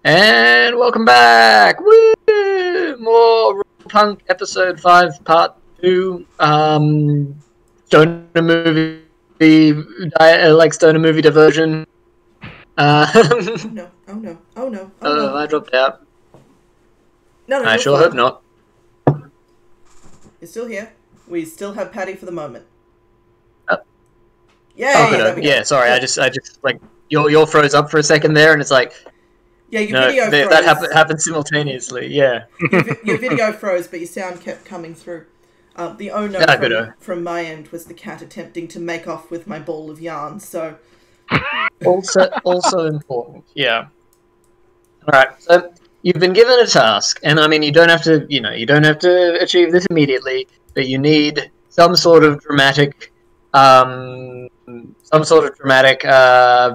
And welcome back! Woo! More Ruralpunk episode 5, part 2. Stoner movie, stoner movie diversion. Oh no! Oh no! Oh no! Oh no! I dropped out. No, I sure hope not. You're still here. We still have Patty for the moment. Yay! Oh, yeah, sorry, I just like your froze up for a second there, and it's like. Yeah, your video froze. That happened simultaneously, yeah. Your video froze, but your sound kept coming through. The oh no from my end was the cat attempting to make off with my ball of yarn, so... Also important, yeah. Alright, so you've been given a task, and I mean, you don't have to achieve this immediately, but you need some sort of dramatic...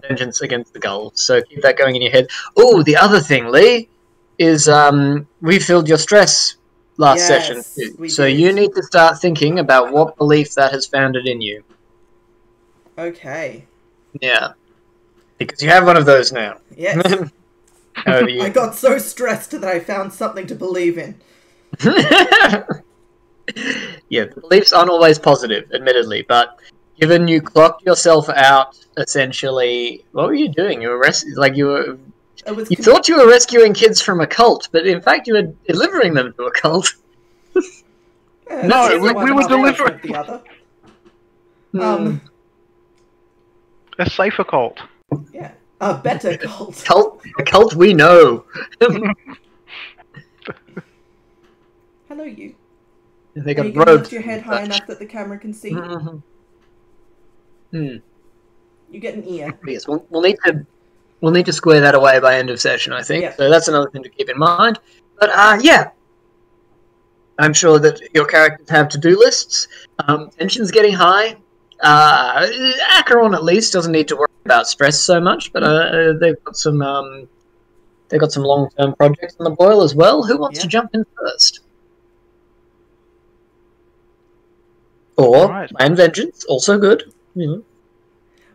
vengeance against the gulls. So keep that going in your head. Oh, the other thing, Lee, is we filled your stress last session. So you need to start thinking about what belief that has founded in you. Okay. Yeah. Because you have one of those now. Yes. I got so stressed that I found something to believe in. Yeah, the beliefs aren't always positive, admittedly, but given you clocked yourself out, essentially, what were you doing? You were you thought you were rescuing kids from a cult, but in fact you were delivering them to a cult. No, we were delivering the other. A safer cult. Yeah, a better cult. A cult we know. Hello, you. They got Are you going to lift your head high enough that the camera can see? You get an ear. Yes, we'll need to square that away by end of session, I think. Yeah. So that's another thing to keep in mind. But yeah, I'm sure that your characters have to-do lists. Tension's getting high. Acheron at least doesn't need to worry about stress so much, but they've got some long-term projects on the boil as well. Who wants to jump in first? Or plan vengeance, also good. Mm-hmm.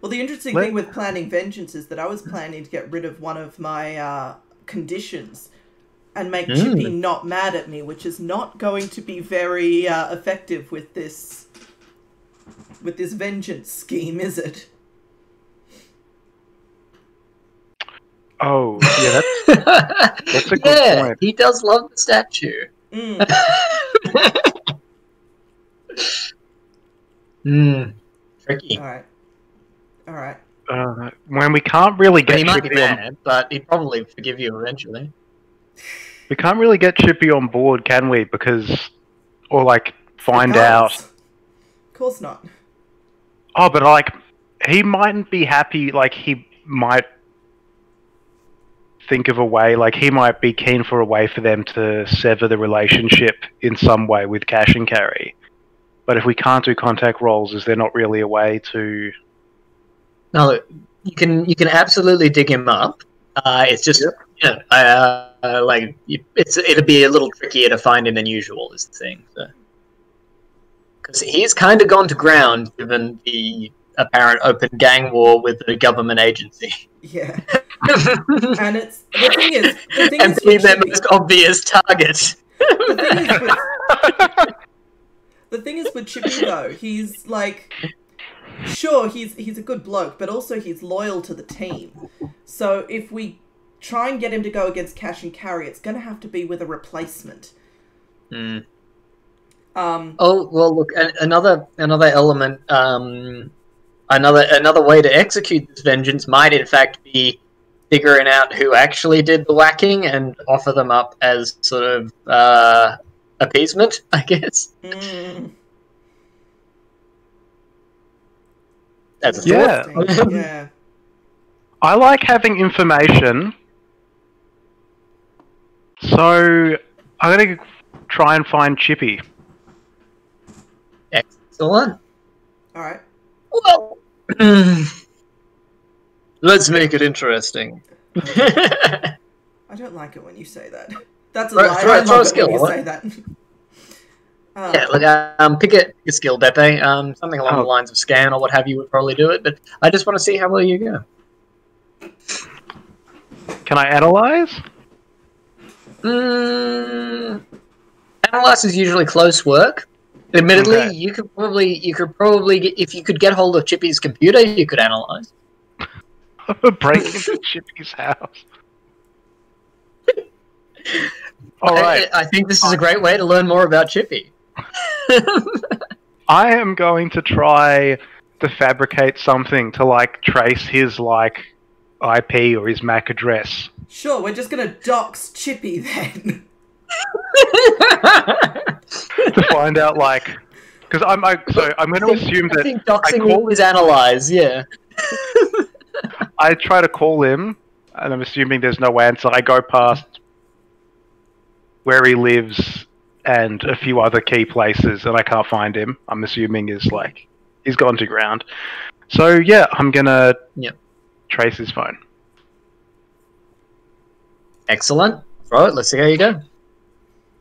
Well, the interesting thing with planning vengeance is that I was planning to get rid of one of my conditions and make Chippy not mad at me, which is not going to be very effective with this vengeance scheme, is it? Oh, yeah, that's a good point. He does love the statue. Tricky. All right. When we can't really get he might Chippy be mad, but he'd probably forgive you eventually. We can't really get Chippy on board, can we? Find out. Of course not. Oh, but he mightn't be happy. He might think of a way. He might be keen for a way for them to sever the relationship in some way with cash and carry. But if we can't do contact rolls, is there not really a way to? No, look, you can absolutely dig him up. It's just it'd be a little trickier to find him than usual is the thing. Because he's kind of gone to ground given the apparent open gang war with the government agency. Yeah, and the thing is being their most obvious target. The thing is with Chippy though, he's sure, he's a good bloke, but also he's loyal to the team. So if we try and get him to go against cash and carry, it's going to have to be with a replacement. Oh well, look, another element, another way to execute this vengeance might in fact be figuring out who actually did the whacking and offer them up as sort of appeasement, I guess. That's a thought. Yeah. I like having information, so I'm going to try and find Chippy. Excellent. Alright. Well, let's make it interesting. I don't like it when you say that. That's a lie. I love it when you say that. Yeah, look, pick a skill, Beppe. Something along the lines of scan or what have you would probably do it, but I just want to see how well you go. Can I analyze? Analyze is usually close work. Admittedly, Okay. you could probably get, if you could get hold of Chippy's computer, you could analyze. Break into Chippy's house. All right. I think this is a great way to learn more about Chippy. I am going to try to fabricate something to like trace his like IP or his MAC address. Sure, we're just gonna dox Chippy then. To find out like, because I'm going to assume that I think doxing is analyze. Yeah. I try to call him, and I'm assuming there's no answer. I go past where he lives and a few other key places, and I can't find him. I'm assuming is like he's gone to ground. So yeah, I'm gonna trace his phone. Excellent. Throw it. Let's see how you go.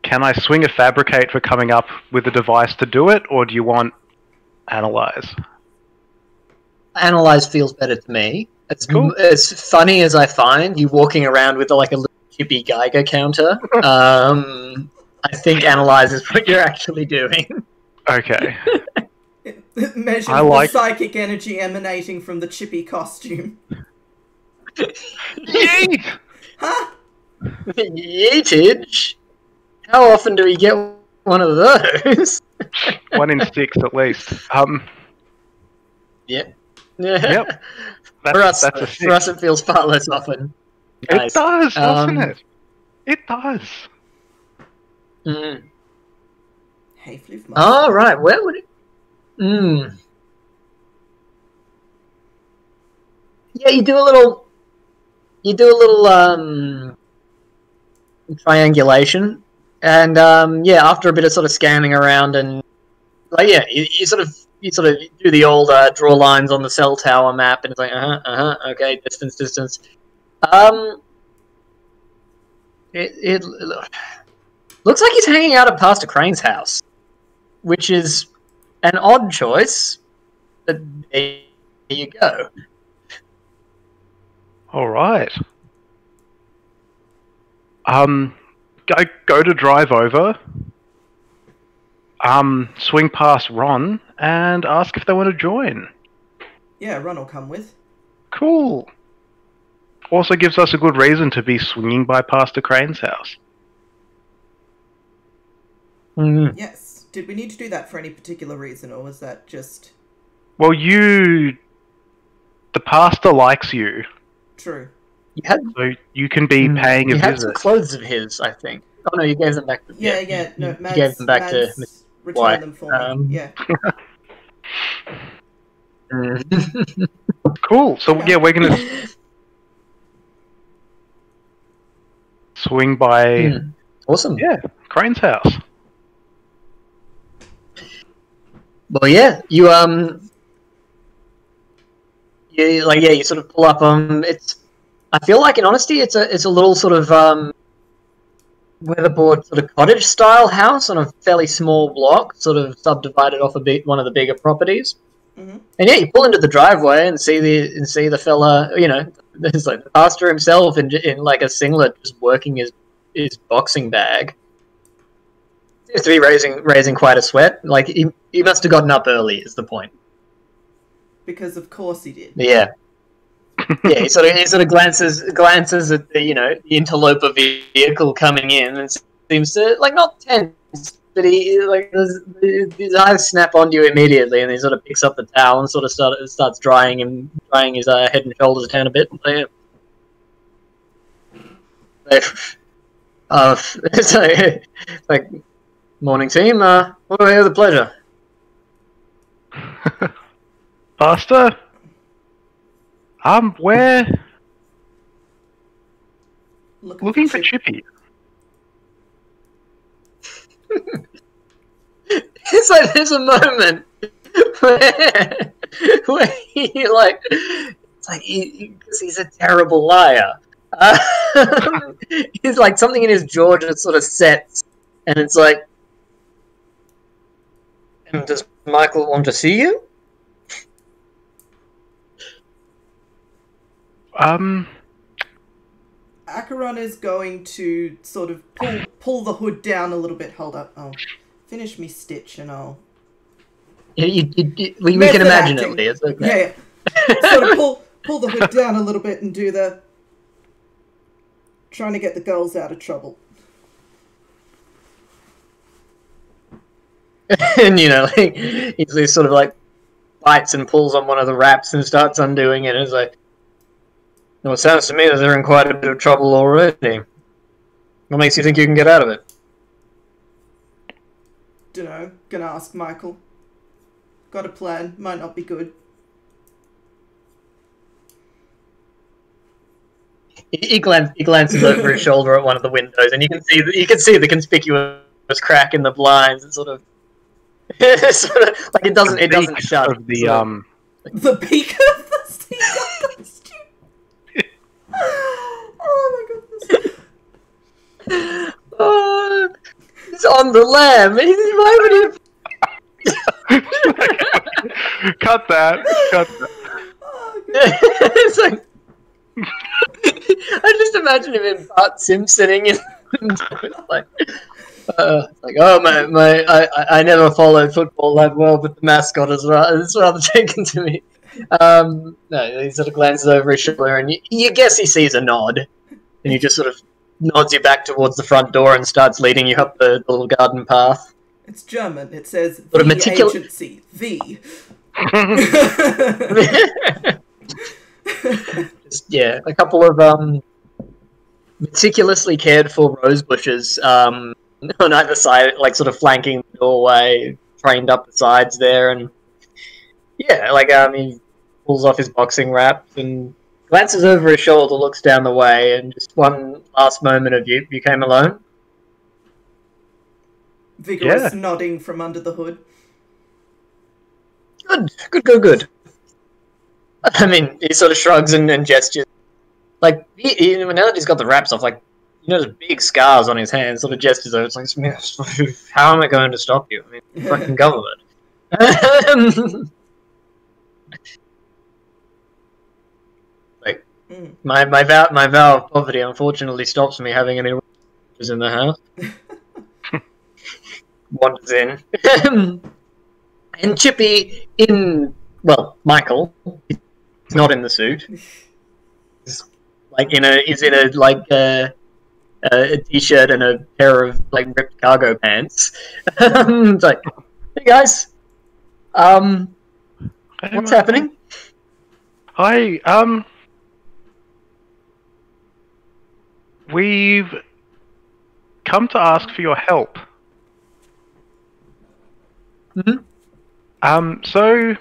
Can I swing a fabricate for coming up with a device to do it, or do you want analyze? Analyze feels better to me. It's Cool. as funny as I find you walking around with like a little Chippy Geiger counter. I think analyze is what you're actually doing. Okay. It measures the psychic energy emanating from the Chippy costume. Yeet! Huh? Yeetage? How often do we get one of those? 1 in 6 at least. Yep. Yep. For us, that's a for us, it feels far less often. It does, doesn't it? It does. Mm. Hey, Floof. Oh, right. Where would it... Yeah, you do a little triangulation, and yeah, after a bit of sort of scanning around, and like you sort of do the old draw lines on the cell tower map, and it's like okay, distance. It looks like he's hanging out at Pastor Crane's house, which is an odd choice. But there you go. All right. Go to drive over. Swing past Ron and ask if they want to join. Yeah, Ron will come with. Cool. Also gives us a good reason to be swinging by Pastor Crane's house. Mm-hmm. Yes. Did we need to do that for any particular reason, or was that just... Well, the pastor likes you. True. So you can be paying a you had visit. some clothes of his, I think. Oh no, you gave them back to... Yeah. No, you gave them back to Miss return White. them for me. Yeah. Cool. So yeah, we're gonna swing by. Awesome. Yeah, Crane's house. Well, yeah, you sort of pull up. It's. I feel like, in honesty, it's a little sort of weatherboard sort of cottage style house on a fairly small block, sort of subdivided off one of the bigger properties. Mm-hmm. And yeah, you pull into the driveway and see the fella. You know, there's like the pastor himself in like a singlet, just working his boxing bag. Seems to be raising quite a sweat. Like he must have gotten up early. Is the point? Because of course he did. Yeah. Yeah, he sort of glances at the interloper vehicle coming in and seems to like not tense, but he like his eyes snap onto you immediately, and he sort of picks up the towel and sort of starts drying his head and shoulders down a bit. It's like morning team. What do we have the pleasure? Pastor. We're looking for Chippy. It's like there's a moment where he like, it's like because he's a terrible liar. He's like something in his jaw just sort of sets, and it's like, does Michael want to see you? Macaron is going to sort of pull the hood down a little bit. Hold up. I'll finish me stitch and I'll... we can imagine it, Lee. It's okay. Yeah. Sort of pull the hood down a little bit and do the... Trying to get the girls out of trouble. And, you know, like, he sort of, like, bites and pulls on one of the wraps and starts undoing it. And it's like, well, it sounds to me that they're in quite a bit of trouble already. What makes you think you can get out of it? Dunno. Gonna ask Michael. Got a plan. Might not be good. He glances over his shoulder at one of the windows, and you can see the conspicuous crack in the blinds. It's sort of like it doesn't shut. Of the the beak of the seagull costume. Oh my goodness! Oh, he's on the lam. Why would he? Cut that. Oh, it's like. I just imagine him in Bart Simpsoning and like, oh I never followed football that well, but the mascot is rather taken to me. No, he sort of glances over his shoulder, and you guess he sees a nod, and he just sort of nods you back towards the front door and starts leading you up the little garden path. It's German. It says sort the agency. The. Yeah, a couple of meticulously cared for rose bushes on either side, like sort of flanking the doorway, trained up the sides there, and yeah, like he pulls off his boxing wraps and glances over his shoulder, looks down the way, and just one last moment of you came alone. Vigorous nodding from under the hood. Good. I mean, he sort of shrugs and gestures. Like, now that he's got the wraps off, like, you know, there's big scars on his hands, sort of gestures over. It's like, how am I going to stop you? I mean, fucking government. Like, my vow of poverty unfortunately stops me having any relatives in the house. Wanders in. And Chippy Michael... He's not in the suit. He's in a t-shirt and a pair of like ripped cargo pants. It's like, hey guys, what's happening? We've come to ask for your help. So.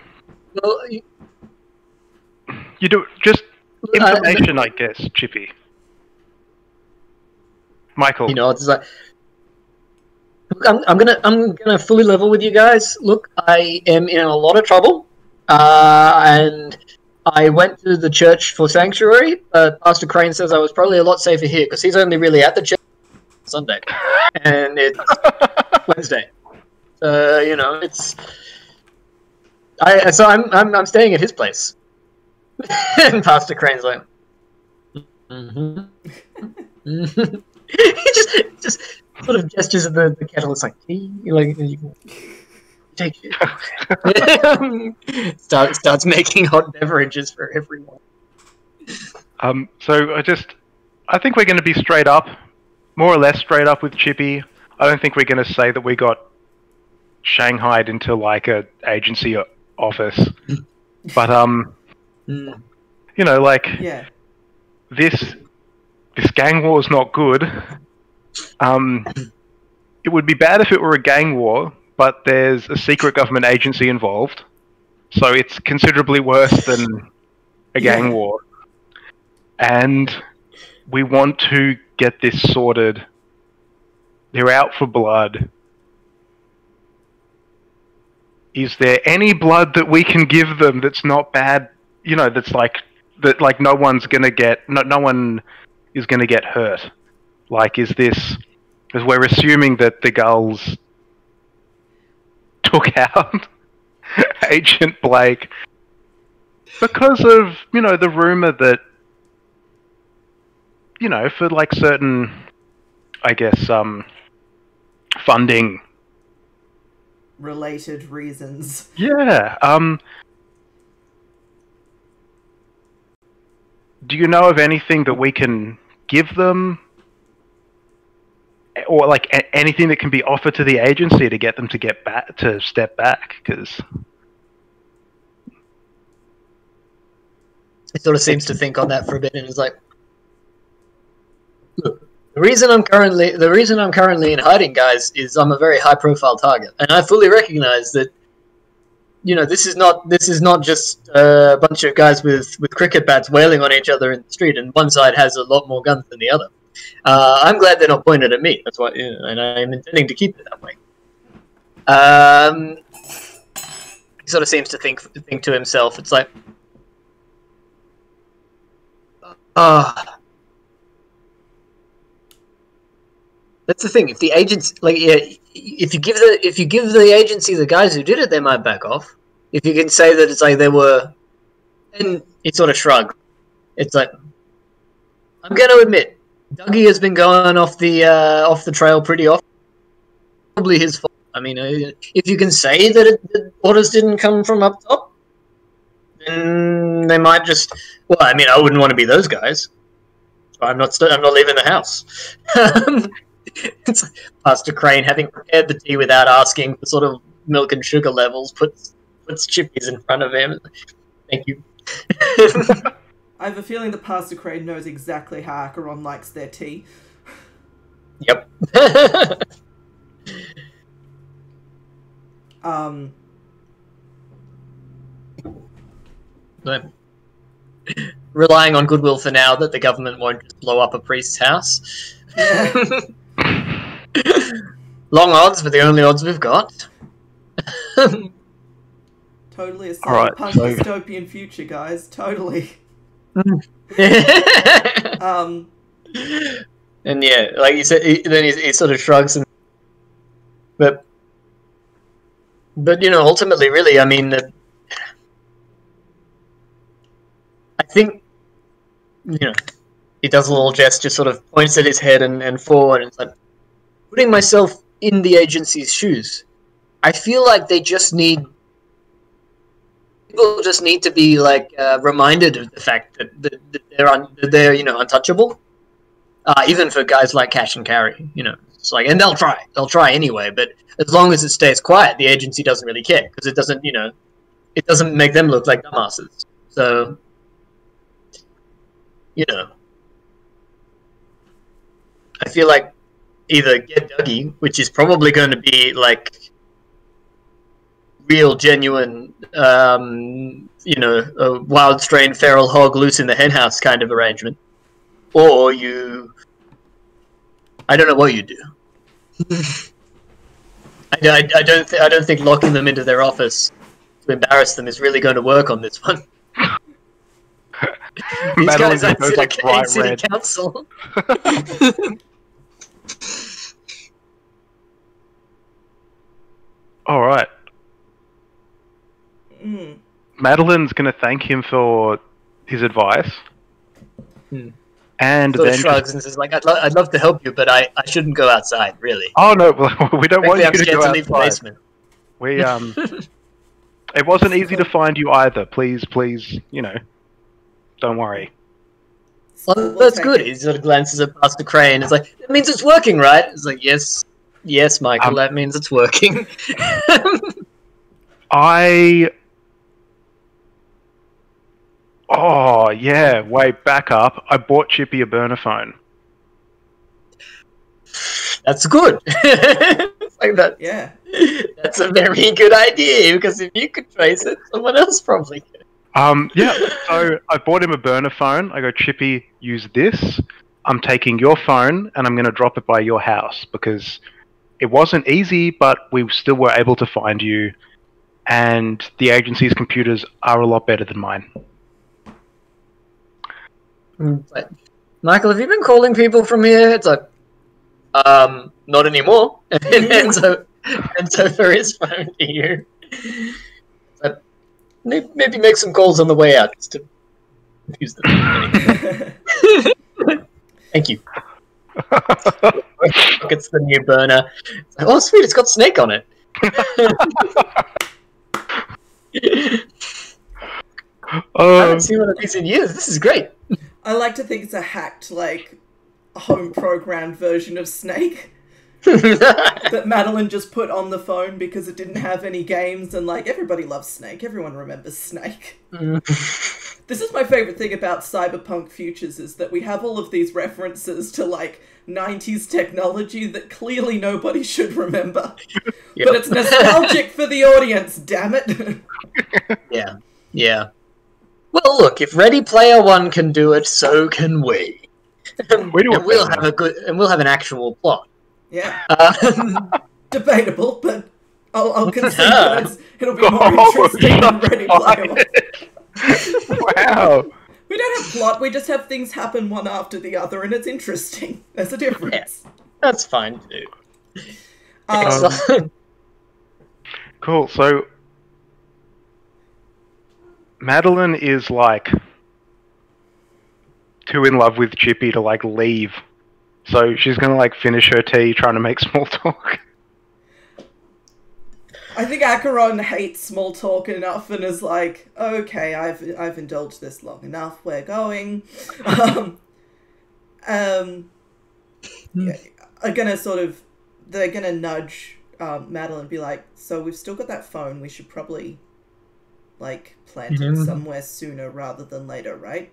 Well, you do just information, I guess, Chippy. Michael. You know, it's like, look, I'm gonna fully level with you guys. Look, I am in a lot of trouble, and I went to the church for sanctuary. Pastor Crane says I was probably a lot safer here because he's only really at the church on Sunday, and it's Wednesday. You know, it's. So I'm staying at his place. And Pastor Crane's like, he just sort of gestures at the kettle. It's like, tea, like you can take it. Starts making hot beverages for everyone. So I think we're going to be straight up, more or less straight up with Chippy. I don't think we're going to say that we got shanghaied into like a agency office, but you know, like this gang war is not good. It would be bad if it were a gang war, but there's a secret government agency involved, so it's considerably worse than a gang war. And we want to get this sorted. They're out for blood. Is there any blood that we can give them that's not bad? You know, that's like that. Like no one's gonna get. No one is gonna get hurt. Like, is this? Because we're assuming that the Gulls took out Agent Blake because of, you know, the rumor that you know, for like certain, I guess, funding related reasons. Yeah. Do you know of anything that we can give them, or like anything that can be offered to the agency to get them to step back? Because he sort of seems to think on that for a bit, and is like, "Look, the reason I'm currently in hiding, guys, is I'm a very high-profile target, and I fully recognize that. You know, this is not just a bunch of guys with cricket bats wailing on each other in the street, and one side has a lot more guns than the other. I'm glad they're not pointed at me. That's why, and I'm intending to keep it that way." He sort of seems to think to himself. It's like, that's the thing. If the agents, like, yeah, if you give the agency the guys who did it, they might back off. If you can say that it's like they were, and it sort of shrugs. It's like, I'm going to admit, Dougie has been going off the trail pretty often. Probably his fault. I mean, if you can say that the orders didn't come from up top, then they might just. Well, I mean, I wouldn't want to be those guys. So I'm not leaving the house. It's like Pastor Crane, having prepared the tea without asking for sort of milk and sugar levels, puts Chippies in front of him. Thank you. I have a feeling that Pastor Crane knows exactly how Acheron likes their tea. Yep. Relying on goodwill for now that the government won't just blow up a priest's house. Yeah. Long odds, but the only odds we've got. Totally a cyberpunk dystopian future, guys. Totally. And yeah, like you said, he sort of shrugs, but you know, ultimately, really, I mean, I think, you know, he does a little gesture, sort of points at his head and forward, and it's like, putting myself in the agency's shoes, I feel like people just need to be like reminded of the fact that they're you know, untouchable, even for guys like Cash and Carry, you know. It's like, and they'll try anyway, but as long as it stays quiet, the agency doesn't really care, because it doesn't, you know, it doesn't make them look like dumbasses. So, you know, I feel like either get Dougie, which is probably going to be like real, genuine, you know, a wild strain feral hog loose in the henhouse kind of arrangement, or I don't know what you do. I don't think locking them into their office to embarrass them is really going to work on this one. These guys ain't city council. All right. Madeleine's going to thank him for his advice. And sort then of shrugs and says, like, I'd love to help you, but I shouldn't go outside, really. Oh no, we don't want you to go outside. Leave the basement. We it wasn't easy to find you either. Please, you know, don't worry. Well, that's good. He sort of glances at Pastor Crane. It's like, that means it's working, right? It's like, yes, Michael, that means it's working. Oh, yeah, wait, back up. I bought Chippy a burner phone. That's good. It's like that. Yeah. That's a very good idea, because if you could trace it, someone else probably could. Yeah, so I bought him a burner phone. I go, Chippy, use this. I'm taking your phone, and I'm going to drop it by your house, because it wasn't easy, but we still were able to find you, and the agency's computers are a lot better than mine. But, Michael, have you been calling people from here? It's like, not anymore. and so for his phone to you. But maybe make some calls on the way out just to confuse them. Thank you. Look, it's the new burner. It's like, oh, sweet, it's got Snake on it. I haven't seen one of these in years. This is great. I like to think it's a hacked, like, home-programmed version of Snake. That Madeleine just put on the phone because it didn't have any games, and like everybody loves Snake. Everyone remembers Snake. This is my favorite thing about Cyberpunk Futures, is that we have all of these references to like 90s technology that clearly nobody should remember. Yep. But it's nostalgic for the audience, damn it. Yeah. Well, look, if Ready Player One can do it, so can we. We'll have an actual plot. Yeah. Debatable, but I'll concede that it'll be more interesting than Ready Player One. Wow. We don't have plot, we just have things happen one after the other, and it's interesting. There's a difference. Yeah, that's fine, too. Cool, so Madeleine is, like, too in love with Chippy to, like, leave. So she's gonna, like, finish her tea trying to make small talk. I think Acheron hates small talk enough and is like, okay, I've indulged this long enough, we're going. Yeah, they're gonna nudge Madeleine and be like, so we've still got that phone, we should probably, like, plant it somewhere sooner rather than later, right?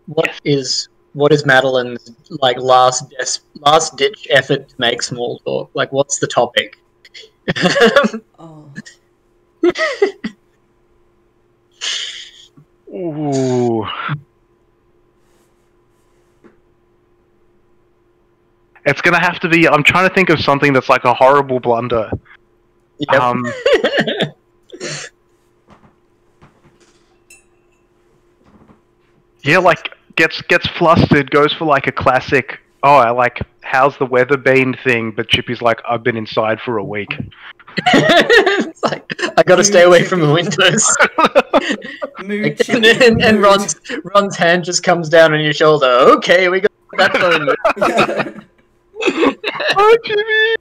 What is Madeleine's, like, last ditch effort to make small talk? Like, what's the topic? Ooh. It's gonna have to be. I'm trying to think of something that's like a horrible blunder. Yep. Yeah, like gets flustered, goes for like a classic. Oh, I like, how's the weather been thing? But Chippy's like, I've been inside for a week. It's like, I gotta stay away from the windows. And Ron's hand just comes down on your shoulder. Okay, we got that phone. Oh, Chippy!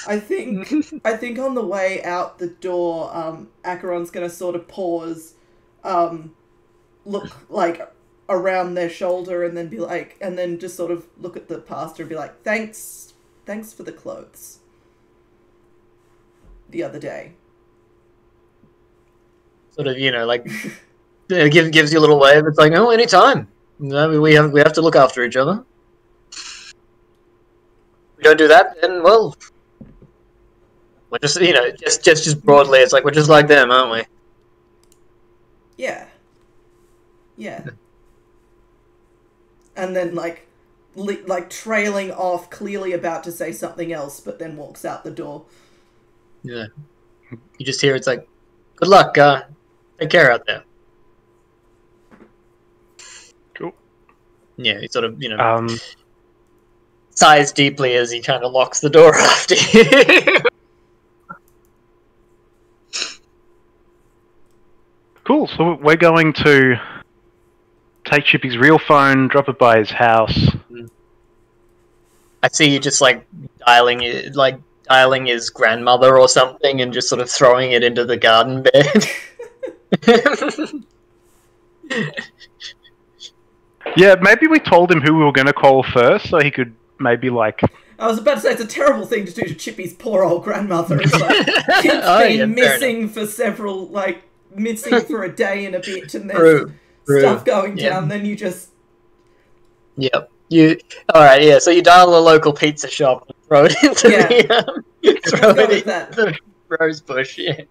I think on the way out the door, Acheron's gonna sort of pause, look like around their shoulder, and then be like, and then just sort of look at the pastor and be like, thanks for the clothes the other day. Sort of, like, gives you a little wave. It's like, oh, anytime. No, we have to look after each other. If we don't do that, then, well, we're just, just broadly, it's like, we're just like them, aren't we? Yeah. And then, like trailing off, clearly about to say something else, but then walks out the door. Yeah. You just hear it's like, good luck, take care out there. Cool. Yeah, he sort of, sighs deeply as he kind of locks the door after you. Cool, so we're going to take Chippy's real phone, drop it by his house. I see you just, like, dialing his grandmother or something and just sort of throwing it into the garden bed. Yeah, maybe we told him who we were going to call first, so he could maybe, like... I was about to say, it's a terrible thing to do to Chippy's poor old grandmother. It's like, kid's been missing for several, like, missing for a day and a bit, and there's stuff going down, then you just... Yep. Alright, yeah, so you dial the local pizza shop and throw it into the rose bush, yeah.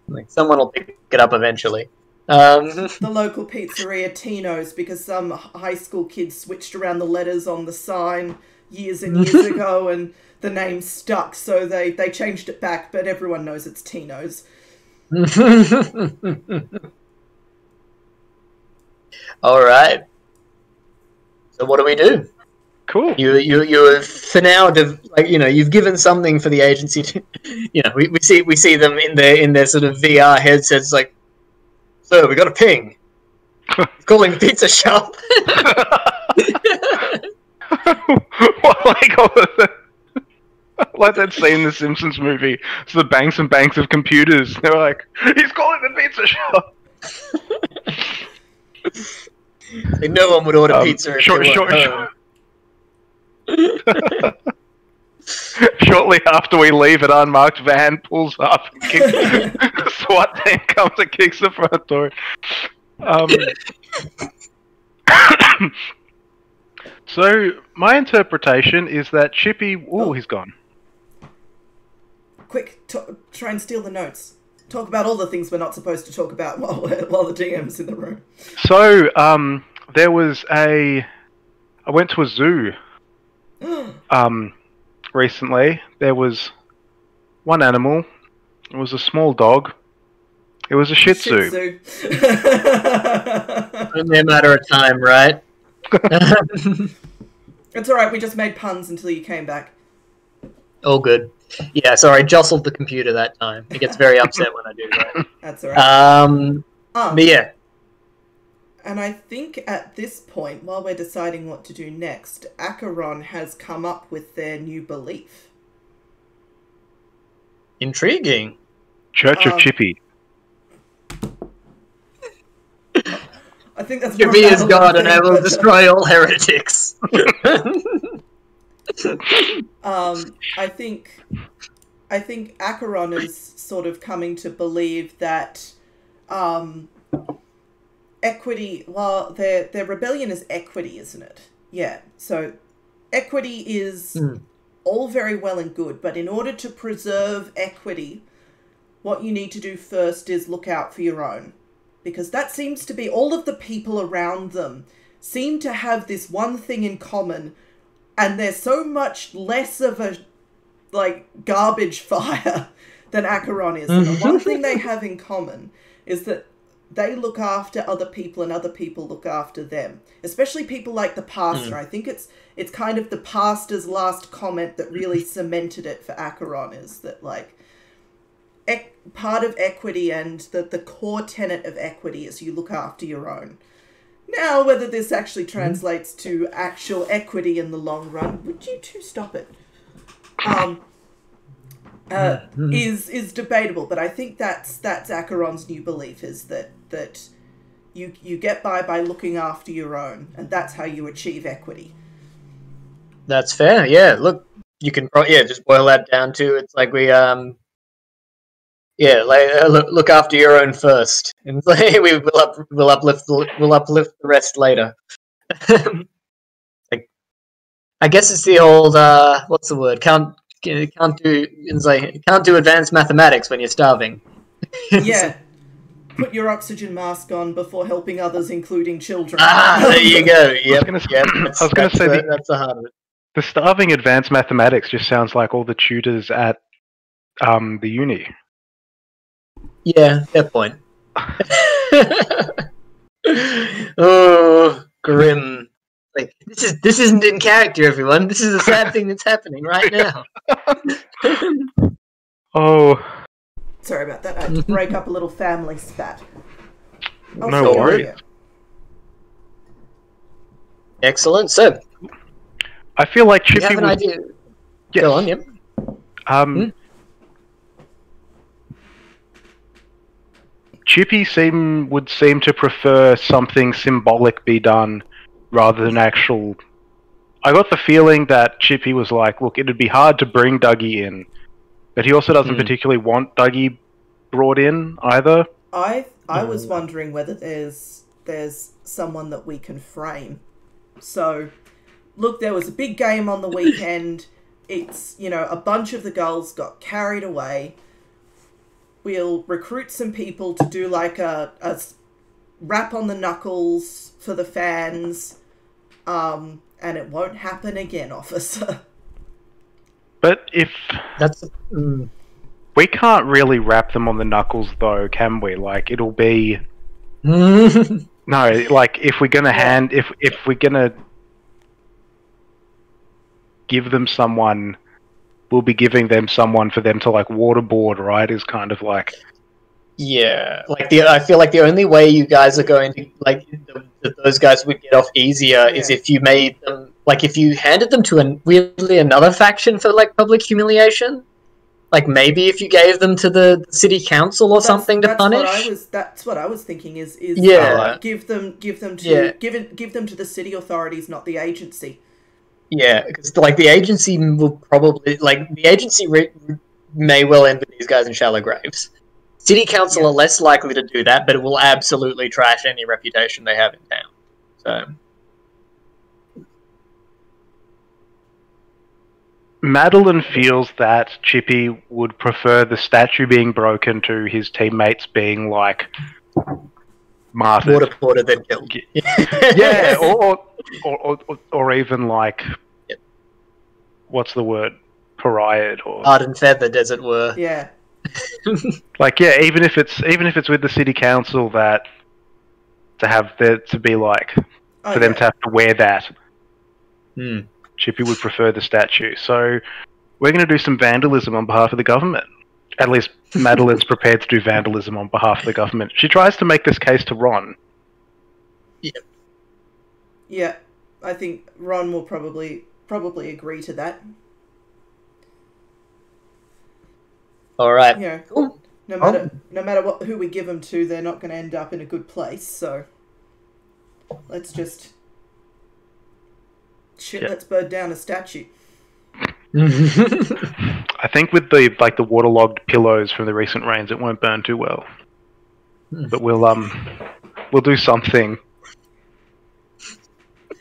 Like, someone will pick it up eventually. The local pizzeria, Tino's, because some high school kids switched around the letters on the sign years and years ago, and the name stuck, so they changed it back, but everyone knows it's Tino's. Alright. So what do we do? Cool. You for now, you've given something for the agency to, we see them in their sort of VR headsets, like, so we got a ping. Calling the pizza shop. Like that scene in the Simpsons movie. It's the banks and banks of computers. They're like, he's calling the pizza shop. Like, no one would order pizza if they weren't home. Shortly after we leave, an unmarked van pulls up. The SWAT team comes and kicks the front door. So my interpretation is that Chippy. Oh, he's gone. Quick, try and steal the notes. Talk about all the things we're not supposed to talk about while the DM's in the room. So, there was I went to a zoo. Recently. There was one animal. It was a small dog. It was a Shih Tzu. Only a matter of time, right? It's alright, we just made puns until you came back. Oh, good. Yeah, sorry, jostled the computer that time. It gets very upset when I do that. That's alright. But yeah. And I think at this point, while we're deciding what to do next, Acheron has come up with their new belief. Intriguing. Church of Chippy. I think that's Chippy is God and I will destroy all heretics. I think Acheron is sort of coming to believe that equity, well, their rebellion is equity, isn't it? Yeah. So equity is all very well and good, but in order to preserve equity, what you need to do first is look out for your own. Because that seems to be all of the people around them seem to have this one thing in common, and they're so much less of a, like, garbage fire than Acheron is. And the one thing they have in common is that they look after other people and other people look after them. Especially people like the pastor. I think it's kind of the pastor's last comment that really cemented it for Acheron, is that, like, part of equity and the core tenet of equity is you look after your own. Now, whether this actually translates to actual equity in the long run, would you two stop it? Is debatable, but I think that's Acheron's new belief, is that you get by looking after your own, and that's how you achieve equity. That's fair. Yeah. Look, you can just boil that down to it's like we look after your own first, and we'll uplift the rest later. Like, I guess it's the old what's the word? Can't do advanced mathematics when you're starving. Yeah. Put your oxygen mask on before helping others, including children. There you go. Yep. I was going to say that's the heart of it. The starving advanced mathematics just sounds like all the tutors at the uni. Yeah, fair point. Oh, grim. Like, this isn't in character, everyone. This is a sad thing that's happening right now. Oh. Sorry about that. I had to break up a little family spat. No worries. Excellent. So, I feel like Chippy you have an idea. Yes. Go on, yep. Chippy would seem to prefer something symbolic be done rather than actual. I got the feeling that Chippy was like, look, it'd be hard to bring Dougie in, but he also doesn't particularly want Dougie brought in either. I was wondering whether there's someone that we can frame. So, look, there was a big game on the weekend. It's, a bunch of the girls got carried away. We'll recruit some people to do like a rap on the knuckles for the fans, and it won't happen again, officer. But if that's we can't really rap them on the knuckles, though, can we? Like, it'll be no. Like, if we're gonna if we're gonna give them someone, we'll be giving them someone for them to, like, waterboard, right? Is kind of like... Yeah, like I feel like the only way you guys are going to those guys would get off easier is if you made them if you handed them to weirdly another faction for like public humiliation. Like maybe if you gave them to the city council or something to punish. That's what I was thinking. Is give them to the city authorities, not the agency. Yeah, because like the agency will probably may well end with these guys in shallow graves. City council are less likely to do that, but it will absolutely trash any reputation they have in town. So, Madeleine feels that Chippy would prefer the statue being broken to his teammates being like martyred, waterboarded, then killed. Yeah, or even like what's the word, pariahed or hard and feathered, as it were. Yeah. Like even if it's with the city council, that to have there to be like for them to have to wear that. Chippy would prefer the statue, so we're going to do some vandalism on behalf of the government. At least Madeleine's prepared to do vandalism on behalf of the government. She tries to make this case to Ron. Yeah, I think Ron will probably agree to that. All right. Yeah. Cool. No matter who we give them to, they're not going to end up in a good place. So let's just let's burn down a statue. I think with the waterlogged pillows from the recent rains, it won't burn too well. But we'll do something.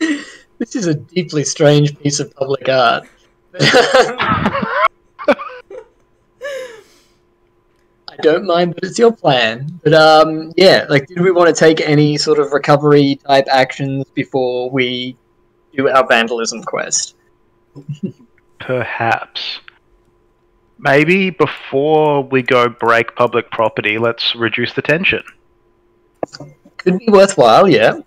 This is a deeply strange piece of public art. I don't mind, but it's your plan. But yeah, like, did we want to take any sort of recovery type actions before we do our vandalism quest? Perhaps. Maybe before we go break public property, let's reduce the tension. Could be worthwhile, yeah.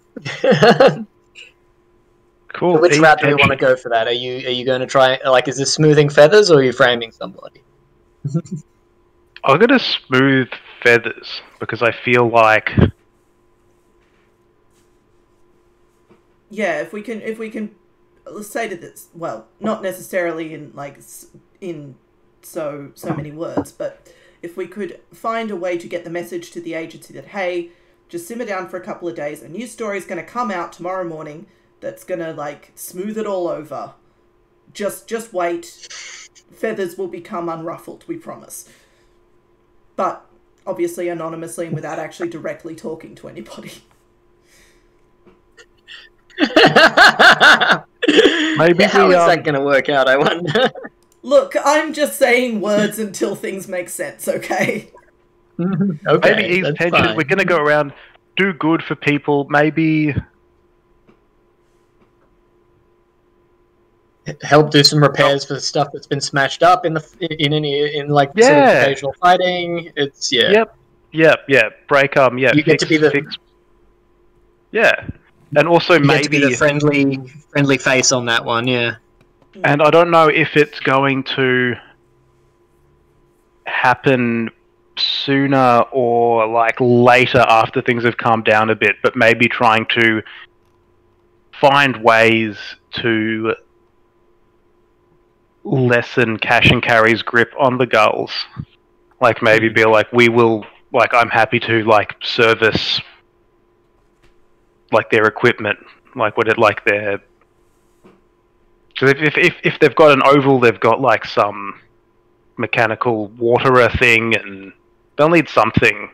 Cool. Which route do we want to go for that? Are you going to try, like, is this smoothing feathers or are you framing somebody? I'm gonna smooth feathers because I feel like if we can let's say to this, well, not necessarily in so many words, but if we could find a way to get the message to the agency that, hey, just simmer down for a couple of days, a new story's going to come out tomorrow morning that's going to like smooth it all over. Just wait. Feathers will become unruffled, we promise. But obviously anonymously and without actually directly talking to anybody. Maybe how is that going to work out, I wonder? Look, I'm just saying words until things make sense, okay? Okay, maybe ease tension. fine. We're going to go around, do good for people. Maybe help do some repairs for the stuff that's been smashed up in sort of occasional fighting. It's Yep. Break You get to be the and also maybe to be the friendly face on that one. Yeah. And I don't know if it's going to happen sooner or like later after things have calmed down a bit, but maybe trying to find ways to lessen Cash and Carry's grip on the gulls. Like maybe be like, I'm happy to like service like their equipment, like their. So if they've got an oval, they've got like some mechanical waterer thing, and they'll need something.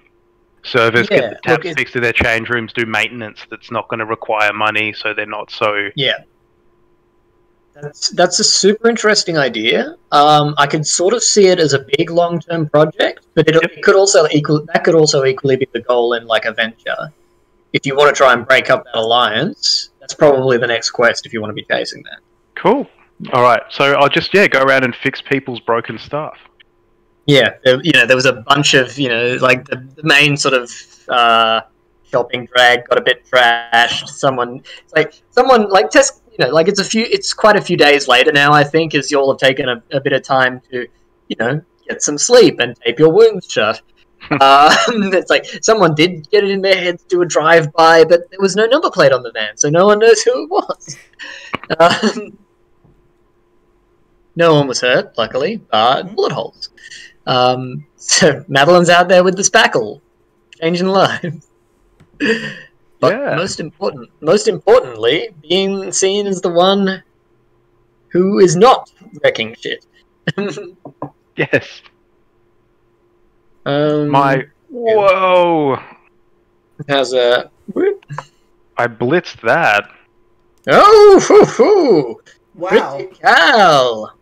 Service, get the taps fixed to their change rooms, do maintenance that's not going to require money, so they're not so. Yeah. That's a super interesting idea. I could sort of see it as a big long-term project, but it could also equally be the goal in like a venture. If you want to try and break up that alliance, that's probably the next quest if you want to be chasing that. Cool. All right, so I'll just go around and fix people's broken stuff. Yeah, there was a bunch of like the main sort of shopping drag got a bit trashed. Someone test. It's quite a few days later now, I think, as you all have taken a bit of time to, get some sleep and tape your wounds shut. It's like someone did get it in their head to do a drive-by, but there was no number plate on the van, so no one knows who it was. No one was hurt, luckily, but bullet holes. So Madeleine's out there with the spackle, changing lives. But most importantly, being seen as the one who is not wrecking shit. Yes. Whoa! How's that? I blitzed that. Oh, hoo-hoo! Wow. Critical!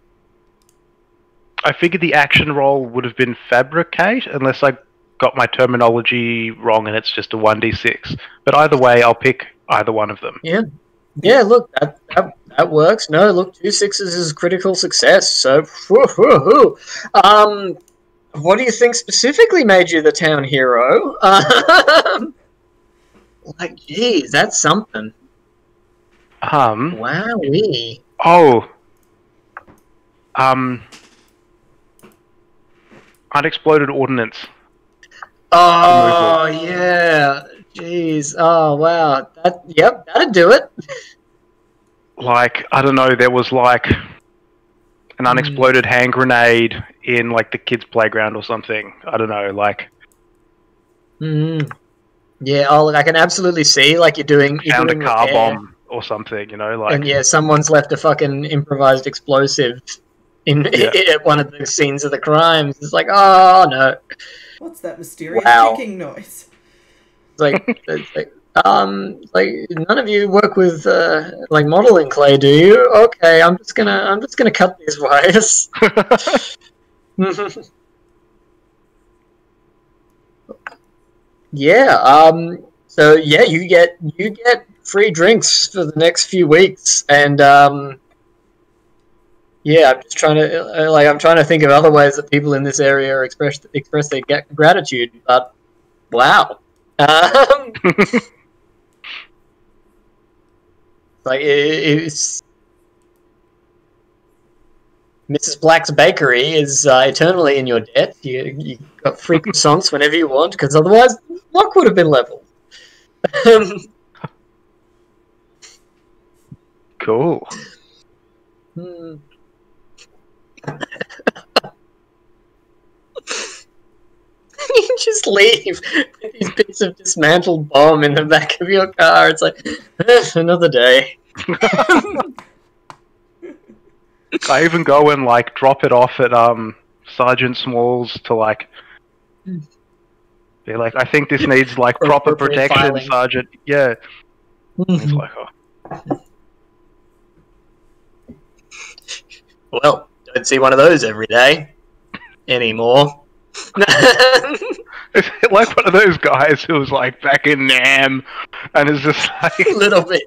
I figured the action roll would have been fabricate, unless I got my terminology wrong and it's just a 1d6. But either way, I'll pick either one of them. Yeah. Yeah, look, that works. No, look, 2 6s is critical success, so woo-hoo-hoo. What do you think specifically made you the town hero? Like, geez, that's something. Wowee. Oh. Unexploded ordnance. Oh, yeah. Jeez. Oh, wow. That'd do it. Like, I don't know, there was like an unexploded hand grenade in like the kids' playground or something. I don't know, like. Yeah, I can absolutely see like you're doing a car bomb or something, you know, like. And yeah, someone's left a fucking improvised explosive in one of the scenes of the crimes. It's like, oh no. What's that mysterious ticking noise? It's like, like none of you work with like modeling clay, do you? Okay, I'm just gonna cut these wires. Yeah. So yeah, you get free drinks for the next few weeks, and yeah, I'm just trying to think of other ways that people in this area express their gratitude. But wow. Like it's Mrs. Black's Bakery is eternally in your debt. You got free croissants whenever you want, because otherwise luck would have been leveled. Cool. You just leave with these bits of dismantled bomb in the back of your car. It's like, another day. I even go and like drop it off at Sergeant Smalls to like be like, I think this needs like proper protection, filing. Sergeant. Yeah. It's like, oh. Well, don't see one of those every day anymore. It's like one of those guys who was like back in Nam and is just like a little bit.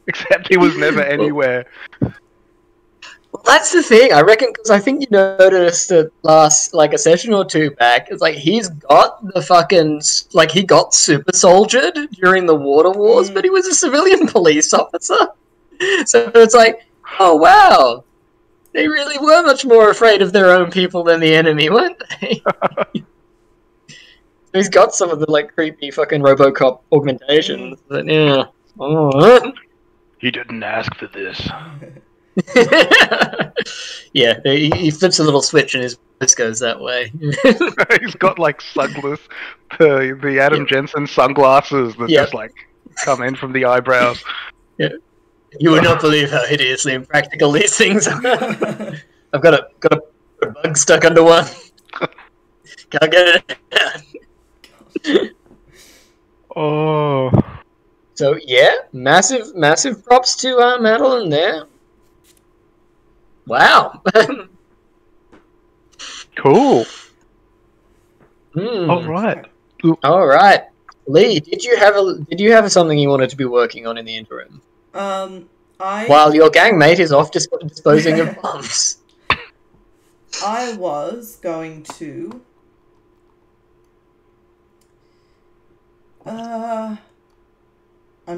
Except he was never anywhere. Well, that's the thing, I reckon, because I think you noticed it last, like, a session or two back. It's like he's got the fucking, like, he got super soldiered during the water wars, but he was a civilian police officer. So it's like, oh wow, they really were much more afraid of their own people than the enemy, weren't they? He's got some of the like creepy fucking RoboCop augmentations. But yeah. He didn't ask for this. Yeah, he flips a little switch and his voice goes that way. He's got like the Adam Jensen sunglasses that just like come in from the eyebrows. Yeah. You would not believe how hideously impractical these things are. I've got a bug stuck under one. Can't get it out. Oh. So yeah, massive props to Madeleine there. Wow. Cool. All right. All right. Lee, did you have something you wanted to be working on in the interim? While your gang mate is off disposing of bombs. I was going to I'm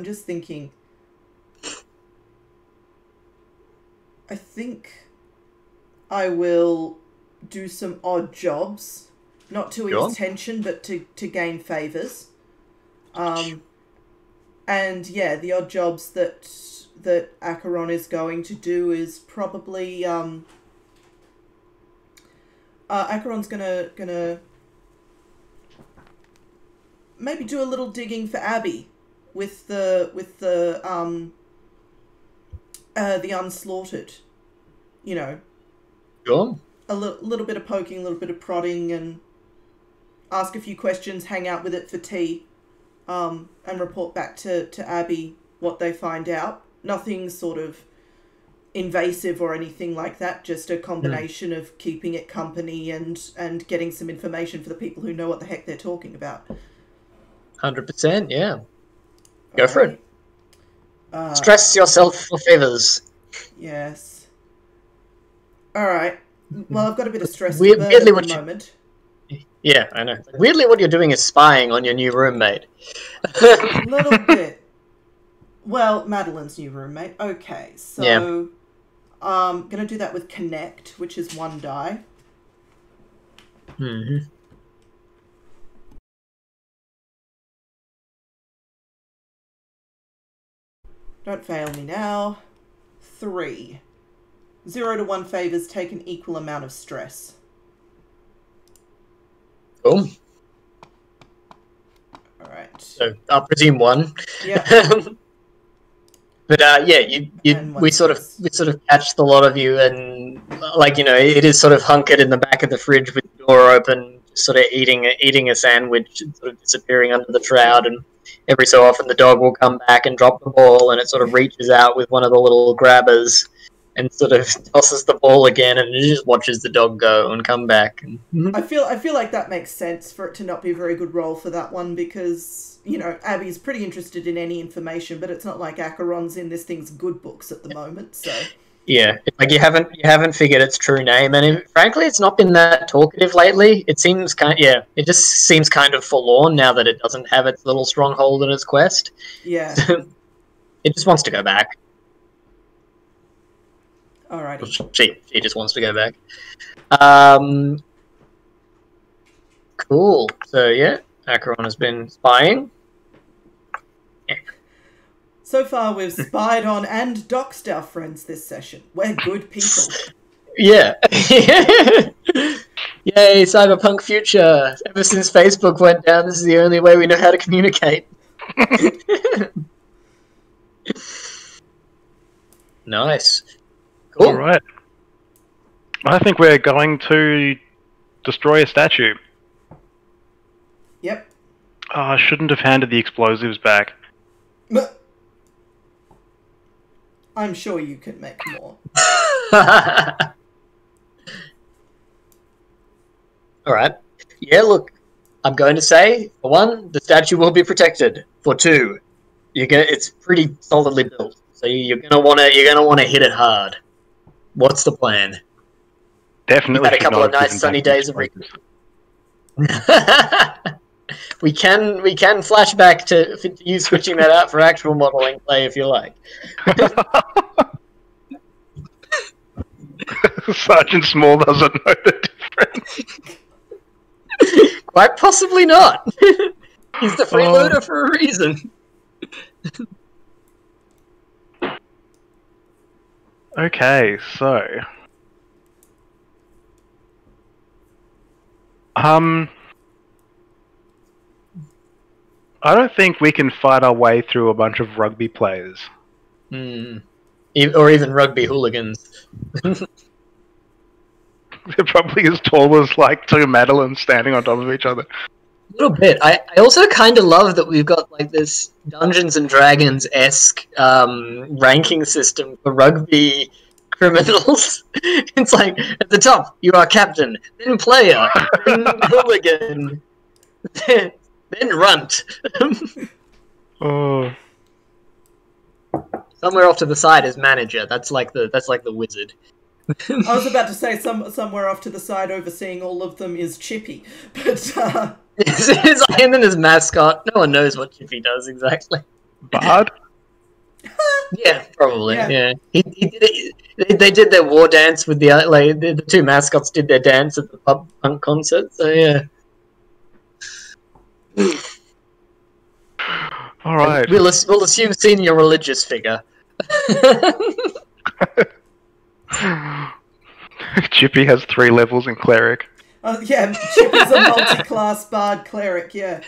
just thinking. I think I will do some odd jobs not to ease tension, but to gain favours. And yeah, the odd jobs that Acheron is going to do is probably Acheron's gonna maybe do a little digging for Abby with the unslaughtered, you know. Sure. A little bit of poking, a little bit of prodding, and ask a few questions, hang out with it for tea, and report back to Abby what they find out. Nothing sort of invasive or anything like that, just a combination of keeping it company and getting some information for the people who know what the heck they're talking about. 100%, yeah. Go for it. Stress yourself for favours. Yes. Alright. Well, I've got a bit of stress Weirdly, at the moment. Yeah, I know. Weirdly, what you're doing is spying on your new roommate. A little bit. Well, Madeleine's new roommate. Okay, so... Yeah. I'm going to do that with Connect, which is 1 die. Mm-hmm. Don't fail me now. 3. 0 to 1 favours take an equal amount of stress. Cool. Alright. So, I'll presume 1. Yeah. But yeah, we sort of catch the lot of you, and like, you know, it is sort of hunkered in the back of the fridge with the door open, sort of eating a sandwich, and sort of disappearing under the shroud. And every so often, the dog will come back and drop the ball, and it sort of reaches out with one of the little grabbers and sort of tosses the ball again, and it just watches the dog go and come back. And I feel like that makes sense for it to not be a very good roll for that one, because, you know, Abby's pretty interested in any information, but it's not like Acheron's in this thing's good books at the moment, so... Yeah, like you haven't figured its true name, and frankly, it's not been that talkative lately. It seems it just seems kind of forlorn now that it doesn't have its little stronghold in its quest. Yeah. It just wants to go back. Alrighty. She just wants to go back. Cool. So yeah, Acheron has been spying. So far, we've spied on and doxed our friends this session. We're good people. Yeah. Yay, cyberpunk future. Ever since Facebook went down, this is the only way we know how to communicate. Nice. Cool. All right. I think we're going to destroy a statue. Yep. Oh, I shouldn't have handed the explosives back. I'm sure you could make more. Alright. Yeah, look, I'm going to say, for 1, the statue will be protected. For 2, it's pretty solidly built. So you're gonna wanna hit it hard. What's the plan? Definitely. Had a couple of nice sunny days of We can flash back to you switching that out for actual modeling play if you like. Sergeant Small doesn't know the difference. Quite possibly not. He's the freeloader for a reason. Okay, so... I don't think we can fight our way through a bunch of rugby players. Or even rugby hooligans. They're probably as tall as, like, 2 Madeleines standing on top of each other. A little bit. I also kind of love that we've got, like, this Dungeons and Dragons-esque ranking system for rugby criminals. It's like, at the top, you are captain, then player, then hooligan, then runt. Oh. Somewhere off to the side is manager. That's like the wizard. I was about to say somewhere off to the side overseeing all of them is Chippy, but and then his mascot. No one knows what Chippy does exactly. Bard? Yeah, probably. Yeah. He did it. They did their war dance with the 2 mascots did their dance at the punk concert. So yeah. All right. We'll assume senior religious figure. Chippy has 3 levels in cleric. Yeah, Chippy's a multi-class bard cleric, yeah.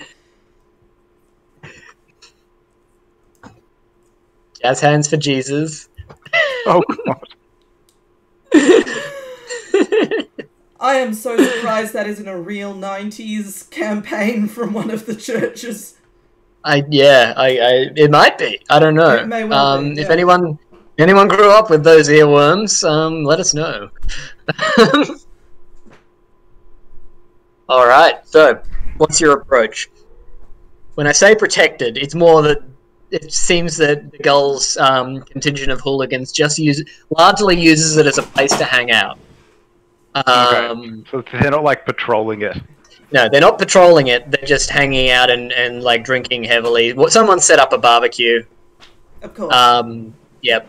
Jazz hands for Jesus. Oh, God. I am so surprised that isn't a real 90s campaign from one of the churches. It might be. I don't know. It may well be, yeah. If anyone grew up with those earworms, let us know. All right. So, what's your approach? When I say protected, it's more that it seems that the Gull's contingent of hooligans just largely uses it as a place to hang out. Okay. So they're not like patrolling it. No, they're not patrolling it. They're just hanging out and like drinking heavily. Someone set up a barbecue. Of course. Yep.